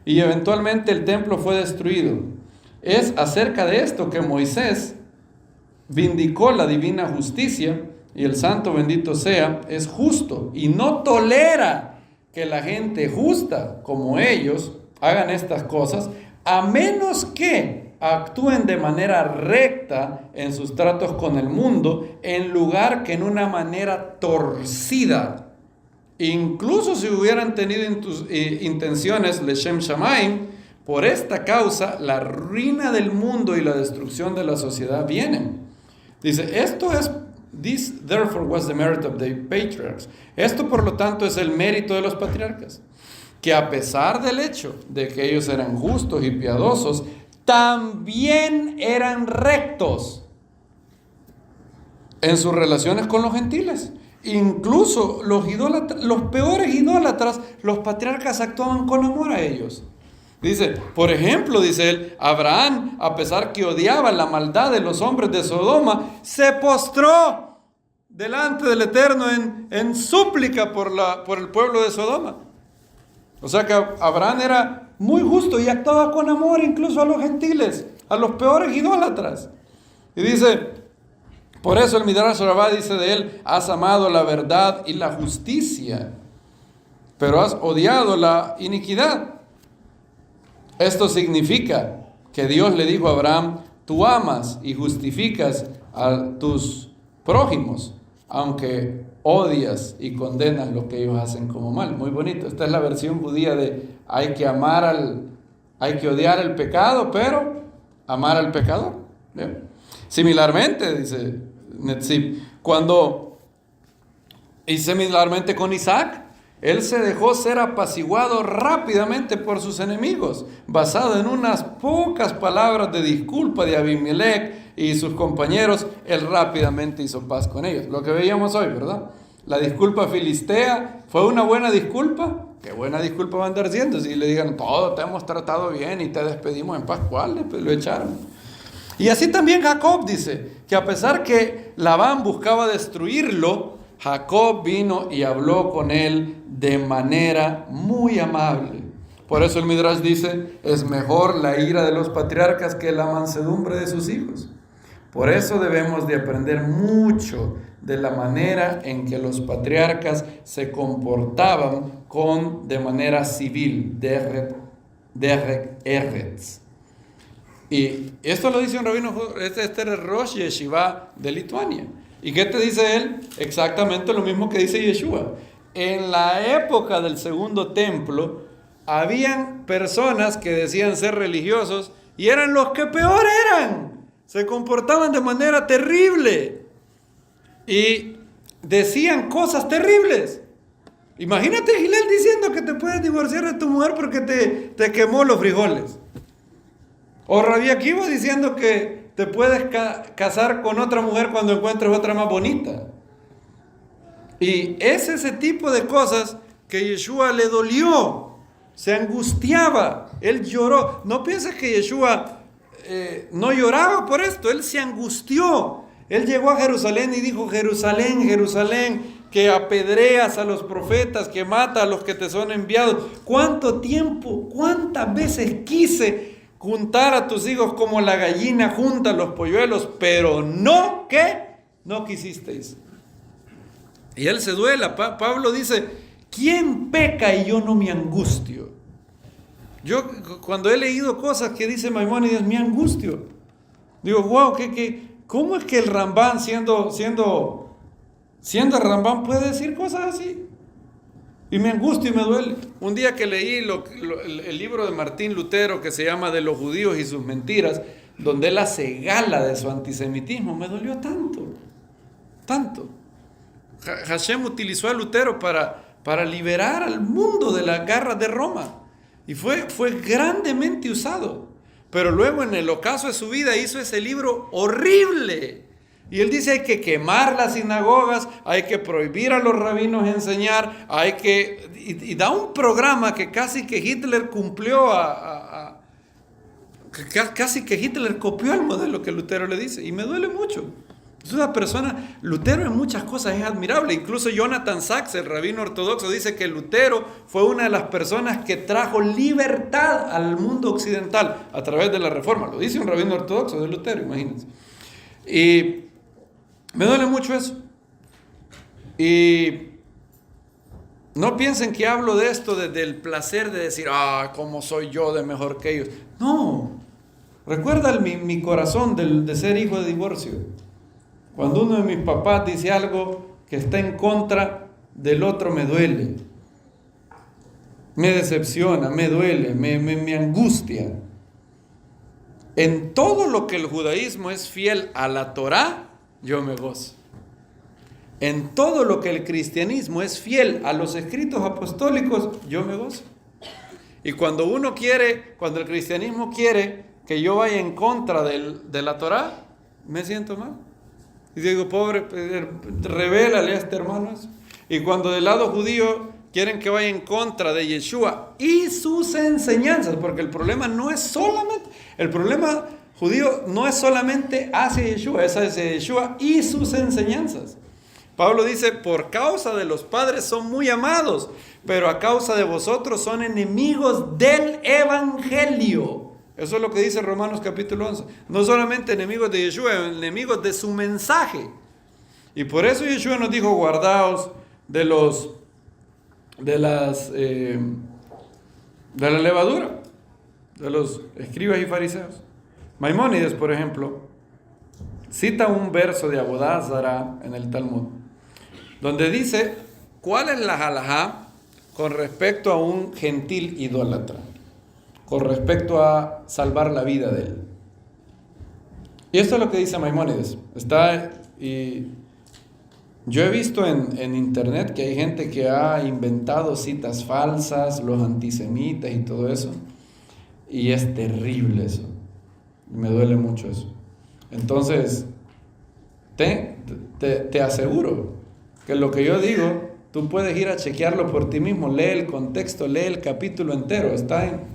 Y eventualmente el templo fue destruido. Es acerca de esto que Moisés vindicó la divina justicia, y el santo bendito sea, es justo y no tolera que la gente justa como ellos hagan estas cosas, a menos que actúen de manera recta en sus tratos con el mundo, en lugar que en una manera torcida. Incluso si hubieran tenido intenciones leshem shamayim, por esta causa la ruina del mundo y la destrucción de la sociedad vienen. Dice, this therefore was the merit of the patriarchs. Esto por lo tanto es el mérito de los patriarcas, que a pesar del hecho de que ellos eran justos y piadosos, también eran rectos en sus relaciones con los gentiles. Incluso los peores idólatras, los patriarcas actuaban con amor a ellos. Dice, por ejemplo, dice él, Abraham, a pesar que odiaba la maldad de los hombres de Sodoma, se postró delante del Eterno en súplica por el pueblo de Sodoma. O sea que Abraham era muy justo y actuaba con amor incluso a los gentiles, a los peores idólatras. Y dice, por eso el Midrash Rabbah dice de él, has amado la verdad y la justicia, pero has odiado la iniquidad. Esto significa que Dios le dijo a Abraham, tú amas y justificas a tus prójimos, aunque odias y condenas lo que ellos hacen como mal. Muy bonito. Esta es la versión judía de hay que odiar el pecado, pero amar al pecador. ¿Bien? Similarmente, dice Netziv, similarmente con Isaac, él se dejó ser apaciguado rápidamente por sus enemigos, basado en unas pocas palabras de disculpa de Abimelech y sus compañeros. Él rápidamente hizo paz con ellos. Lo que veíamos hoy, ¿verdad? La disculpa filistea, ¿fue una buena disculpa? ¿Qué buena disculpa va a andar siendo? Si le digan, todo te hemos tratado bien y te despedimos en paz, ¿cuál? Pues lo echaron. Y así también Jacob dice, que a pesar que Labán buscaba destruirlo, Jacob vino y habló con él de manera muy amable. Por eso el Midrash dice, es mejor la ira de los patriarcas que la mansedumbre de sus hijos. Por eso debemos de aprender mucho de la manera en que los patriarcas se comportaban de manera civil, derek eretz. Y esto lo dice un rabino, este era el Rosh Yeshiva de Lituania. ¿Y qué te dice él? Exactamente lo mismo que dice Yeshua. En la época del segundo templo, habían personas que decían ser religiosos y eran los que peor eran. Se comportaban de manera terrible y decían cosas terribles. Imagínate Gilel diciendo que te puedes divorciar de tu mujer porque te quemó los frijoles. O Rabbi Akiva diciendo que te puedes casar con otra mujer cuando encuentres otra más bonita. Y es ese tipo de cosas que Yeshua le dolió, se angustiaba, él lloró. No pienses que Yeshua no lloraba por esto, él se angustió. Él llegó a Jerusalén y dijo, Jerusalén, Jerusalén, que apedreas a los profetas, que mata a los que te son enviados. ¿Cuánto tiempo, cuántas veces quise juntar a tus hijos como la gallina junta los polluelos, pero no, ¿qué? No quisisteis. Y él se duela. Pablo dice, ¿quién peca y yo no me angustio? Yo cuando he leído cosas que dice Maimónides, me angustio. Digo, wow, ¿cómo es que el Rambán, siendo el Rambán, puede decir cosas así? Y me angustia y me duele. Un día que leí el libro de Martín Lutero que se llama De los judíos y sus mentiras, donde él hace gala de su antisemitismo, me dolió tanto, tanto. Hashem utilizó a Lutero para liberar al mundo de las garras de Roma. Y fue grandemente usado. Pero luego en el ocaso de su vida hizo ese libro horrible. Y él dice, hay que quemar las sinagogas, hay que prohibir a los rabinos enseñar, y da un programa que casi que Hitler cumplió casi que Hitler copió el modelo que Lutero le dice. Y me duele mucho. Es una persona, Lutero en muchas cosas es admirable. Incluso Jonathan Sachs, el rabino ortodoxo, dice que Lutero fue una de las personas que trajo libertad al mundo occidental a través de la reforma. Lo dice un rabino ortodoxo de Lutero, imagínense. Y me duele mucho eso. Y no piensen que hablo de esto desde el placer de decir, cómo soy yo de mejor que ellos. No. Recuerda mi corazón de ser hijo de divorcio. Cuando uno de mis papás dice algo que está en contra del otro, me duele. Me decepciona, me duele, me angustia. En todo lo que el judaísmo es fiel a la Torá, yo me gozo. En todo lo que el cristianismo es fiel a los escritos apostólicos, yo me gozo. Y cuando el cristianismo quiere que yo vaya en contra de la Torá, me siento mal. Y digo, pobre, revélale a este hermano eso. Y cuando del lado judío quieren que vaya en contra de Yeshua y sus enseñanzas, porque el problema judío no es solamente hacia Yeshua, es hacia Yeshua y sus enseñanzas. Pablo dice, por causa de los padres son muy amados, pero a causa de vosotros son enemigos del evangelio. Eso es lo que dice Romanos capítulo 11. No solamente enemigos de Yeshua, enemigos de su mensaje. Y por eso Yeshua nos dijo, guardaos de la levadura, de los escribas y fariseos. Maimónides, por ejemplo, cita un verso de Abodá Zará en el Talmud, donde dice, ¿cuál es la halajá con respecto a un gentil idólatra? Con respecto a salvar la vida de él. Y esto es lo que dice Maimónides. Y yo he visto en internet que hay gente que ha inventado citas falsas, los antisemitas y todo eso. Y es terrible eso. Me duele mucho eso. Entonces, te aseguro que lo que yo digo, tú puedes ir a chequearlo por ti mismo, lee el contexto, lee el capítulo entero,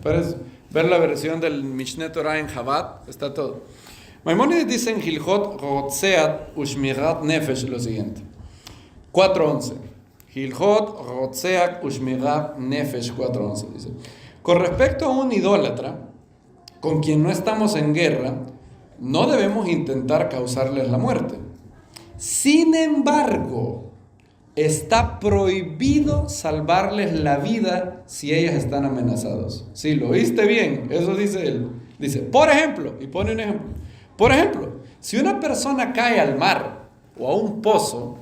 puedes ver la versión del Mishneh Torah en Chabad, está todo. Maimónides dice en Hilchot Rotzeat Ushmirat Nefesh lo siguiente, 4.11, Hilchot Rotzeat Ushmirat Nefesh 4.11, dice, con respecto a un idólatra, con quien no estamos en guerra, no debemos intentar causarles la muerte. Sin embargo, está prohibido salvarles la vida si ellas están amenazadas. Sí, lo oíste bien, eso dice él. Dice, por ejemplo, y pone un ejemplo. Por ejemplo, si una persona cae al mar o a un pozo,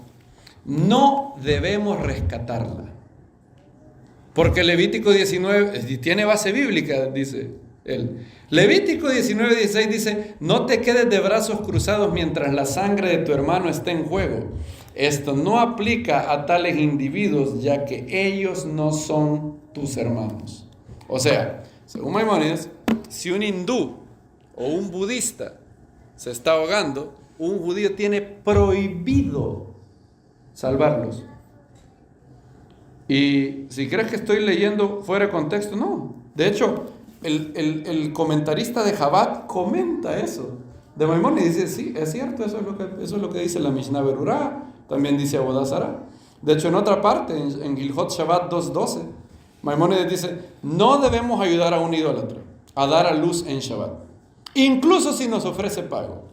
no debemos rescatarla. Porque Levítico 19, tiene base bíblica, dice él. Levítico 19:16 dice, no te quedes de brazos cruzados mientras la sangre de tu hermano esté en juego. Esto no aplica a tales individuos, ya que ellos no son tus hermanos. O sea, según Maimónides, si un hindú o un budista se está ahogando, un judío tiene prohibido salvarlos. Y si crees que estoy leyendo fuera de contexto, no. De hecho, el comentarista de Chabad comenta eso de Maimónides. Dice, sí, es cierto, eso es lo que dice la Mishnah Berurá. También dice Abodá Zará. De hecho, en otra parte, en Gilhot Shabbat 2.12, Maimónides dice, no debemos ayudar a un idólatra a dar a luz en Shabbat, incluso si nos ofrece pago.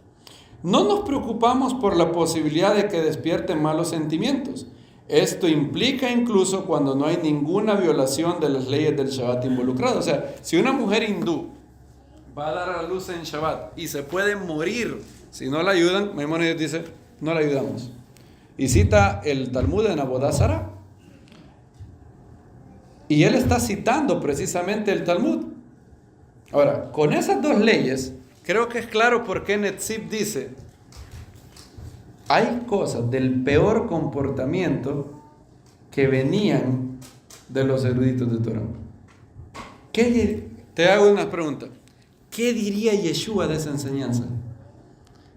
No nos preocupamos por la posibilidad de que despierte malos sentimientos. Esto implica incluso cuando no hay ninguna violación de las leyes del Shabbat involucrado. O sea, si una mujer hindú va a dar a la luz en Shabbat y se puede morir si no la ayudan, Maimónides dice, no la ayudamos. Y cita el Talmud en Abodá Zará. Y él está citando precisamente el Talmud. Ahora, con esas dos leyes, creo que es claro por qué Netziv dice, hay cosas del peor comportamiento que venían de los eruditos de Torah. Te hago una pregunta. ¿Qué diría Yeshua de esa enseñanza?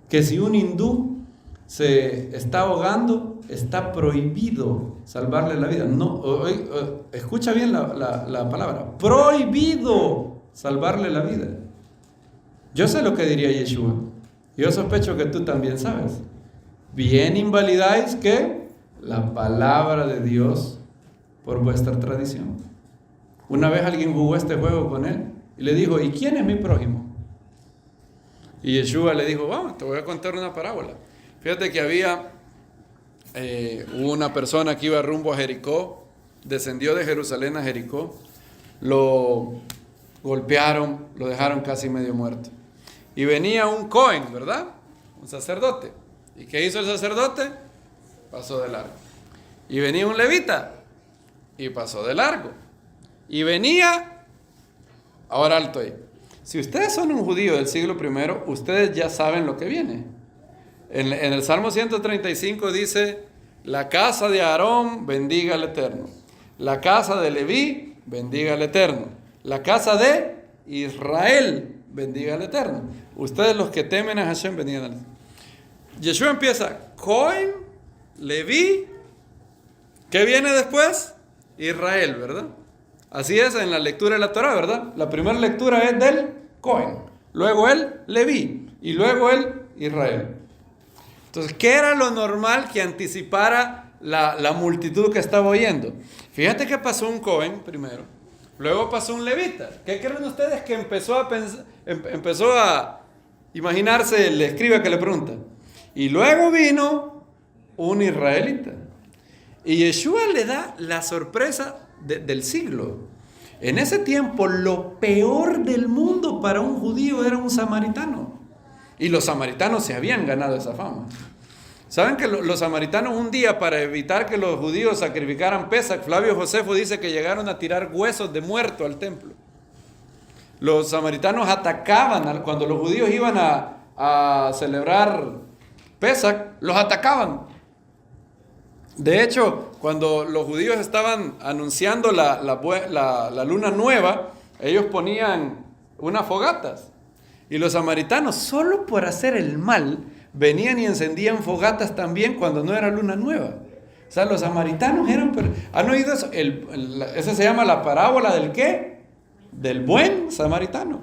Que si un hindú se está ahogando, está prohibido salvarle la vida. No, escucha bien la palabra. Prohibido salvarle la vida. Yo sé lo que diría Yeshua. Yo sospecho que tú también sabes. Bien invalidáis que la palabra de Dios por vuestra tradición. Una vez alguien jugó este juego con él y le dijo, ¿y quién es mi prójimo? Y Yeshua le dijo, vamos, te voy a contar una parábola. Fíjate que había una persona que iba rumbo a Jericó, descendió de Jerusalén a Jericó, lo golpearon, lo dejaron casi medio muerto. Y venía un Cohen, ¿verdad? Un sacerdote. ¿Y qué hizo el sacerdote? Pasó de largo. Y venía un levita y pasó de largo. Y venía, ahora alto ahí. Si ustedes son un judío del siglo I, ustedes ya saben lo que viene. En el Salmo 135 dice, la casa de Aarón bendiga al Eterno. La casa de Leví bendiga al Eterno. La casa de Israel bendiga al Eterno. Ustedes los que temen a Hashem bendigan al Eterno. Yeshua empieza, Cohen, Leví, ¿qué viene después? Israel, ¿verdad? Así es en la lectura de la Torah, ¿verdad? La primera lectura es del Cohen, luego el Leví y luego el Israel. Entonces, ¿qué era lo normal que anticipara la multitud que estaba oyendo? Fíjate que pasó un Cohen primero, luego pasó un levita. ¿Qué creen ustedes que empezó a imaginarse el escriba que le pregunta? Y luego vino un israelita. Y Yeshua le da la sorpresa del siglo. En ese tiempo, lo peor del mundo para un judío era un samaritano. Y los samaritanos se habían ganado esa fama. ¿Saben que los samaritanos un día, para evitar que los judíos sacrificaran Pesach, Flavio Josefo dice que llegaron a tirar huesos de muerto al templo? Los samaritanos atacaban, cuando los judíos iban a celebrar Pesach, los atacaban. De hecho, cuando los judíos estaban anunciando la luna nueva, ellos ponían unas fogatas. Y los samaritanos, solo por hacer el mal, venían y encendían fogatas también cuando no era luna nueva. O sea, los samaritanos eran... ¿Han oído eso? Esa se llama la parábola del ¿qué? Del buen samaritano.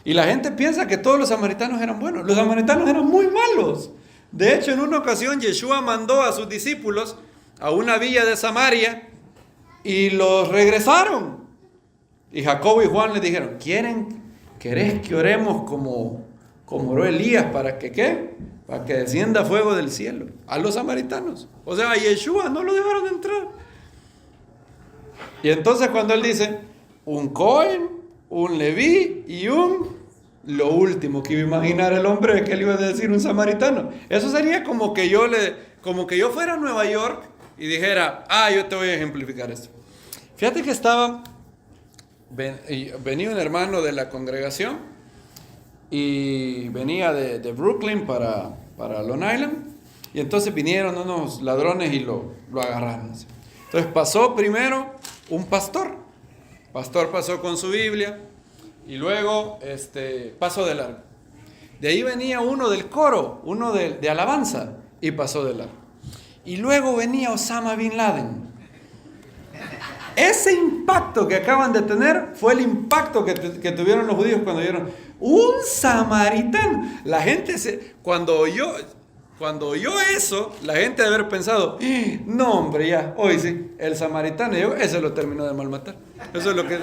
Y la gente piensa que todos los samaritanos eran buenos. Los samaritanos eran muy malos. De hecho, en una ocasión, Yeshua mandó a sus discípulos a una villa de Samaria y los regresaron. Y Jacobo y Juan les dijeron, ¿querés que oremos como oró Elías para que ¿qué? Para que descienda fuego del cielo a los samaritanos. O sea, a Yeshua no lo dejaron entrar. Y entonces cuando él dice, un Cohen, un Leví y lo último que iba a imaginar el hombre es que le iba a decir un samaritano. Eso sería como que yo fuera a Nueva York y dijera, yo te voy a ejemplificar esto. Fíjate que venía un hermano de la congregación y venía de Brooklyn para Long Island, y entonces vinieron unos ladrones y lo agarraron. Entonces pasó primero un pastor pasó con su Biblia y luego pasó de largo. De ahí venía uno del coro, uno de alabanza, y pasó de largo. Y luego venía Osama Bin Laden. Ese impacto que acaban de tener fue el impacto que tuvieron los judíos cuando vieron un samaritano. La gente cuando oyó eso, la gente debe haber pensado, no hombre, ya, hoy sí, el samaritano llegó, ese lo terminó de malmatar. Eso es lo que...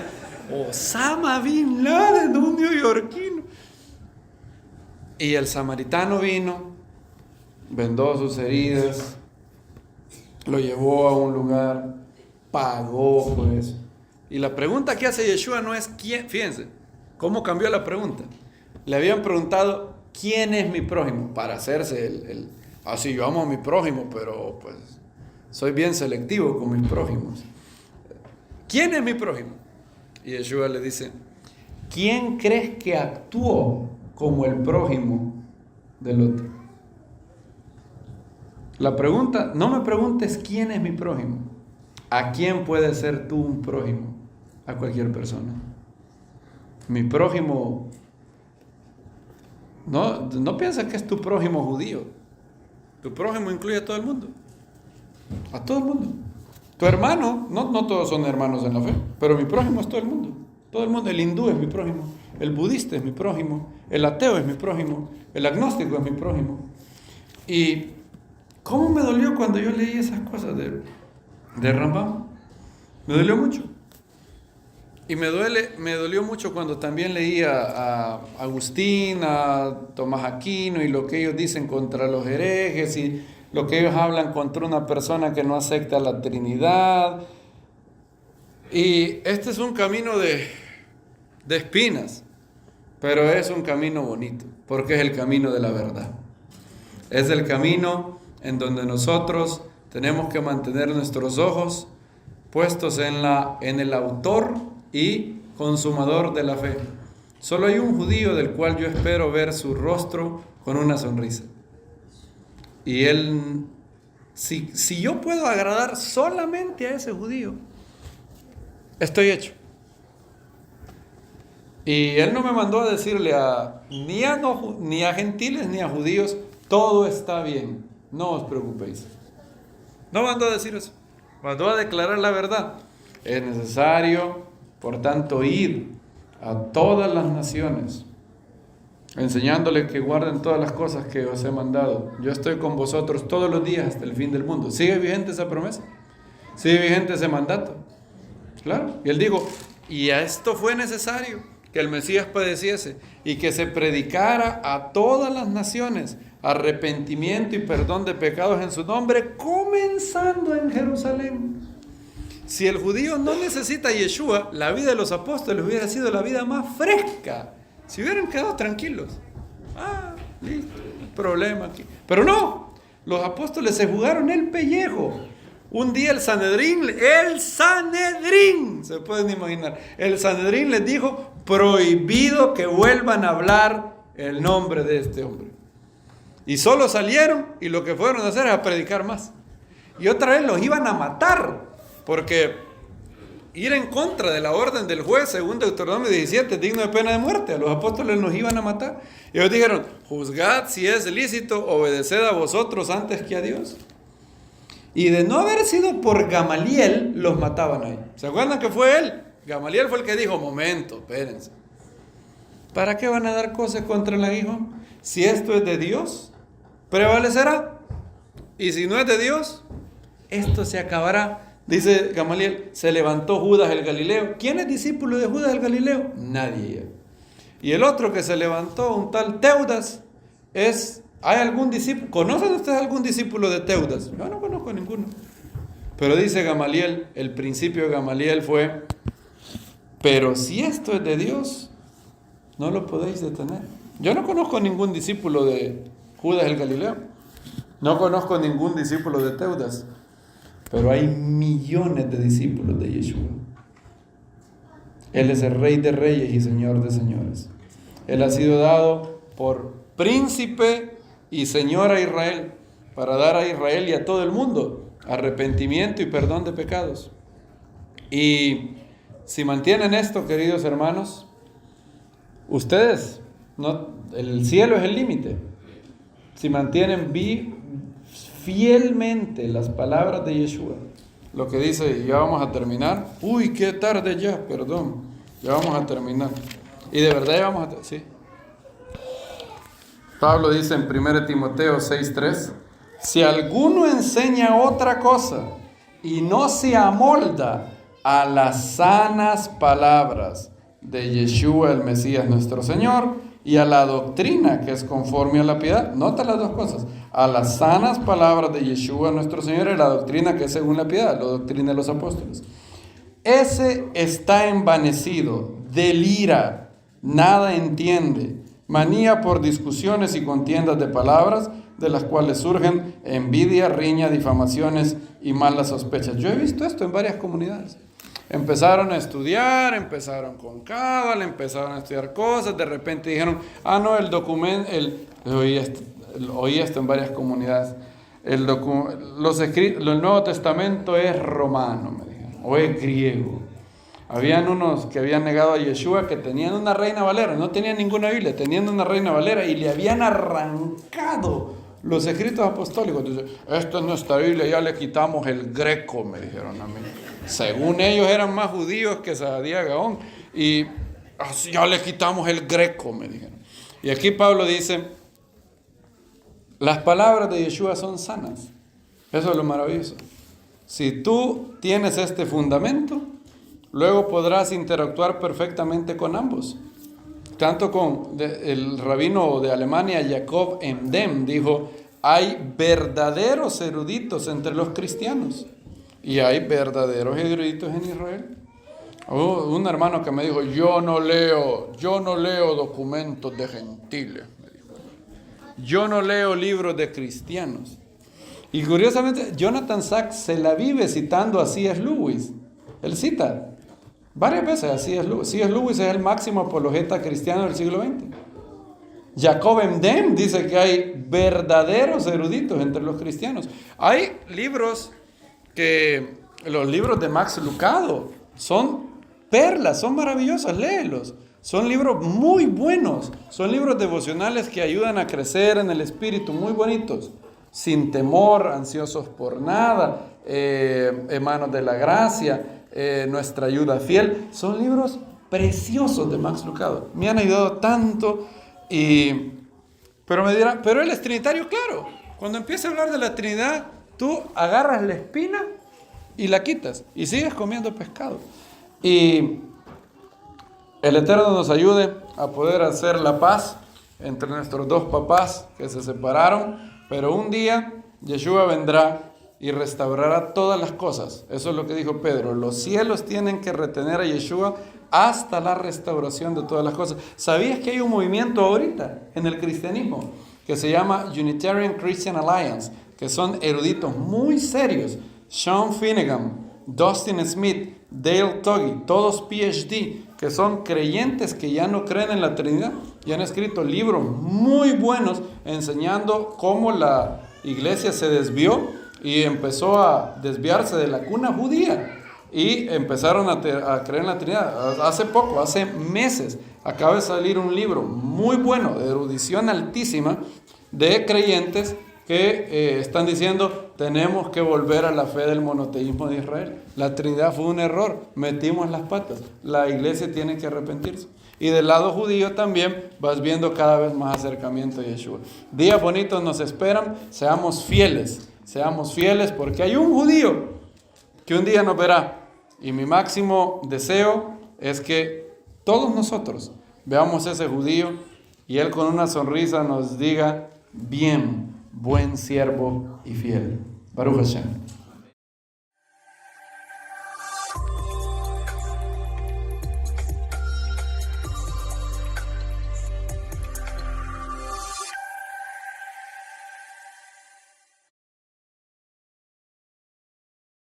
Osama Bin Laden, un neoyorquino. Y el samaritano vino, vendó sus heridas, lo llevó a un lugar, pagó por eso. Y la pregunta que hace Yeshua no es quién, fíjense, ¿Cómo cambió la pregunta? Le habían preguntado, ¿quién es mi prójimo? Para hacerse sí, yo amo a mi prójimo, pero pues soy bien selectivo con mis prójimos. ¿Quién es mi prójimo? Y Yeshua le dice, ¿quién crees que actuó como el prójimo del otro? La pregunta, no me preguntes quién es mi prójimo. ¿A quién puedes ser tú un prójimo? A cualquier persona. Mi prójimo, no pienses que es tu prójimo judío. Tu prójimo incluye a todo el mundo. A todo el mundo. Tu hermano, no todos son hermanos en la fe, pero mi prójimo es todo el mundo. Todo el mundo. El hindú es mi prójimo. El budista es mi prójimo. El ateo es mi prójimo. El agnóstico es mi prójimo. Y ¿cómo me dolió cuando yo leí esas cosas de Rambam? Me dolió mucho. Y me dolió mucho cuando también leía a Agustín, a Tomás Aquino y lo que ellos dicen contra los herejes y lo que ellos hablan contra una persona que no acepta la Trinidad. Y este es un camino de espinas, pero es un camino bonito, porque es el camino de la verdad. Es el camino en donde nosotros tenemos que mantener nuestros ojos puestos en el autor y consumador de la fe. Solo hay un judío del cual yo espero ver su rostro con una sonrisa. Y él, si yo puedo agradar solamente a ese judío, estoy hecho. Y él no me mandó a decirle ni a gentiles ni a judíos, todo está bien, no os preocupéis. No mandó a decir eso, mandó a declarar la verdad. Es necesario, por tanto, ir a todas las naciones, enseñándoles que guarden todas las cosas que os he mandado. Yo estoy con vosotros todos los días hasta el fin del mundo. ¿Sigue vigente esa promesa? ¿Sigue vigente ese mandato? Claro. Y él dijo, y a esto fue necesario que el Mesías padeciese y que se predicara a todas las naciones arrepentimiento y perdón de pecados en su nombre, comenzando en Jerusalén. Si el judío no necesita a Yeshua, la vida de los apóstoles hubiera sido la vida más fresca. Si hubieran quedado tranquilos. Listo, no hay problema aquí. Pero no, los apóstoles se jugaron el pellejo. Un día el Sanedrín, se pueden imaginar, el Sanedrín les dijo, prohibido que vuelvan a hablar el nombre de este hombre. Y solo salieron y lo que fueron a hacer es a predicar más. Y otra vez los iban a matar, porque ir en contra de la orden del juez, según Deuteronomio 17, es digno de pena de muerte. A los apóstoles nos iban a matar. Y ellos dijeron, juzgad si es lícito, obedeced a vosotros antes que a Dios. Y de no haber sido por Gamaliel, los mataban ahí. ¿Se acuerdan que fue él? Gamaliel fue el que dijo, momento, espérense. ¿Para qué van a dar cosas contra el aguijón? Si esto es de Dios, prevalecerá. Y si no es de Dios, esto se acabará. Dice Gamaliel, se levantó Judas el Galileo. ¿Quién es discípulo de Judas el Galileo? Nadie. Y el otro que se levantó, un tal Teudas, ¿hay algún discípulo? ¿Conocen ustedes algún discípulo de Teudas? Yo no conozco ninguno. Pero dice Gamaliel, el principio de Gamaliel fue, pero si esto es de Dios, no lo podéis detener. Yo no conozco ningún discípulo de Judas el Galileo. No conozco ningún discípulo de Teudas. Pero hay millones de discípulos de Yeshua. Él es el Rey de Reyes y Señor de Señores. Él ha sido dado por príncipe y Señor a Israel, para dar a Israel y a todo el mundo arrepentimiento y perdón de pecados. Y si mantienen esto, queridos hermanos, ustedes, el cielo es el límite. Si mantienen fielmente las palabras de Yeshua, lo que dice, ya vamos a terminar. Uy, qué tarde ya, perdón. Ya vamos a terminar. Y de verdad ya vamos a sí. Pablo dice en 1 Timoteo 6:3, si alguno enseña otra cosa y no se amolda a las sanas palabras de Yeshua el Mesías nuestro Señor y a la doctrina que es conforme a la piedad, nota las dos cosas, a las sanas palabras de Yeshua nuestro Señor y la doctrina que es según la piedad, la doctrina de los apóstoles. Ese está envanecido, delira, nada entiende, manía por discusiones y contiendas de palabras, de las cuales surgen envidia, riña, difamaciones y malas sospechas. Yo he visto esto en varias comunidades. Empezaron a estudiar, empezaron con cábala, empezaron a estudiar cosas, de repente dijeron, no, el documento, oí esto en varias comunidades, el Nuevo Testamento es romano, me dijeron, o es griego. Habían unos que habían negado a Yeshua que tenían una Reina Valera, no tenían ninguna Biblia, tenían una Reina Valera y le habían arrancado los escritos apostólicos. Entonces, esto es nuestra Biblia, ya le quitamos el greco, me dijeron a mí. Según ellos eran más judíos que Sadía Gaón y ya le quitamos el greco, me dijeron. Y aquí Pablo dice, las palabras de Yeshua son sanas. Eso es lo maravilloso. Si tú tienes este fundamento, luego podrás interactuar perfectamente con ambos. Tanto con el rabino de Alemania, Jacob Emdem, dijo, hay verdaderos eruditos entre los cristianos y hay verdaderos eruditos en Israel. Un hermano que me dijo, yo no leo documentos de gentiles, me dijo. Yo no leo libros de cristianos. Y curiosamente, Jonathan Sacks se la vive citando a C.S. Lewis. Él cita varias veces a C.S. Lewis. C.S. Lewis es el máximo apologeta cristiano del siglo XX. Jacob Emdem dice que hay verdaderos eruditos entre los cristianos. Hay libros los libros de Max Lucado son perlas, son maravillosos, léelos. Son libros muy buenos, son libros devocionales que ayudan a crecer en el espíritu, muy bonitos. Sin temor, ansiosos por nada, hermanos de la gracia, nuestra ayuda fiel. Son libros preciosos de Max Lucado. Me han ayudado tanto. Pero me dirán, pero él es trinitario, claro. Cuando empieza a hablar de la Trinidad, tú agarras la espina y la quitas y sigues comiendo pescado. Y el Eterno nos ayude a poder hacer la paz entre nuestros dos papás que se separaron, pero un día Yeshua vendrá y restaurará todas las cosas. Eso es lo que dijo Pedro. Los cielos tienen que retener a Yeshua hasta la restauración de todas las cosas. ¿Sabías que hay un movimiento ahorita en el cristianismo que se llama Unitarian Christian Alliance, que son eruditos muy serios? Sean Finnegan, Dustin Smith, Dale Toggy, todos PhD, que son creyentes que ya no creen en la Trinidad y han escrito libros muy buenos enseñando cómo la iglesia se desvió y empezó a desviarse de la cuna judía y empezaron a creer en la Trinidad. Hace meses, acaba de salir un libro muy bueno, de erudición altísima, de creyentes que están diciendo, tenemos que volver a la fe del monoteísmo de Israel. La Trinidad fue un error, metimos las patas. La iglesia tiene que arrepentirse. Y del lado judío también vas viendo cada vez más acercamiento a Yeshua. Días bonitos nos esperan, seamos fieles porque hay un judío que un día nos verá. Y mi máximo deseo es que todos nosotros veamos a ese judío y él con una sonrisa nos diga, bien, buen siervo y fiel. Baruch Hashem.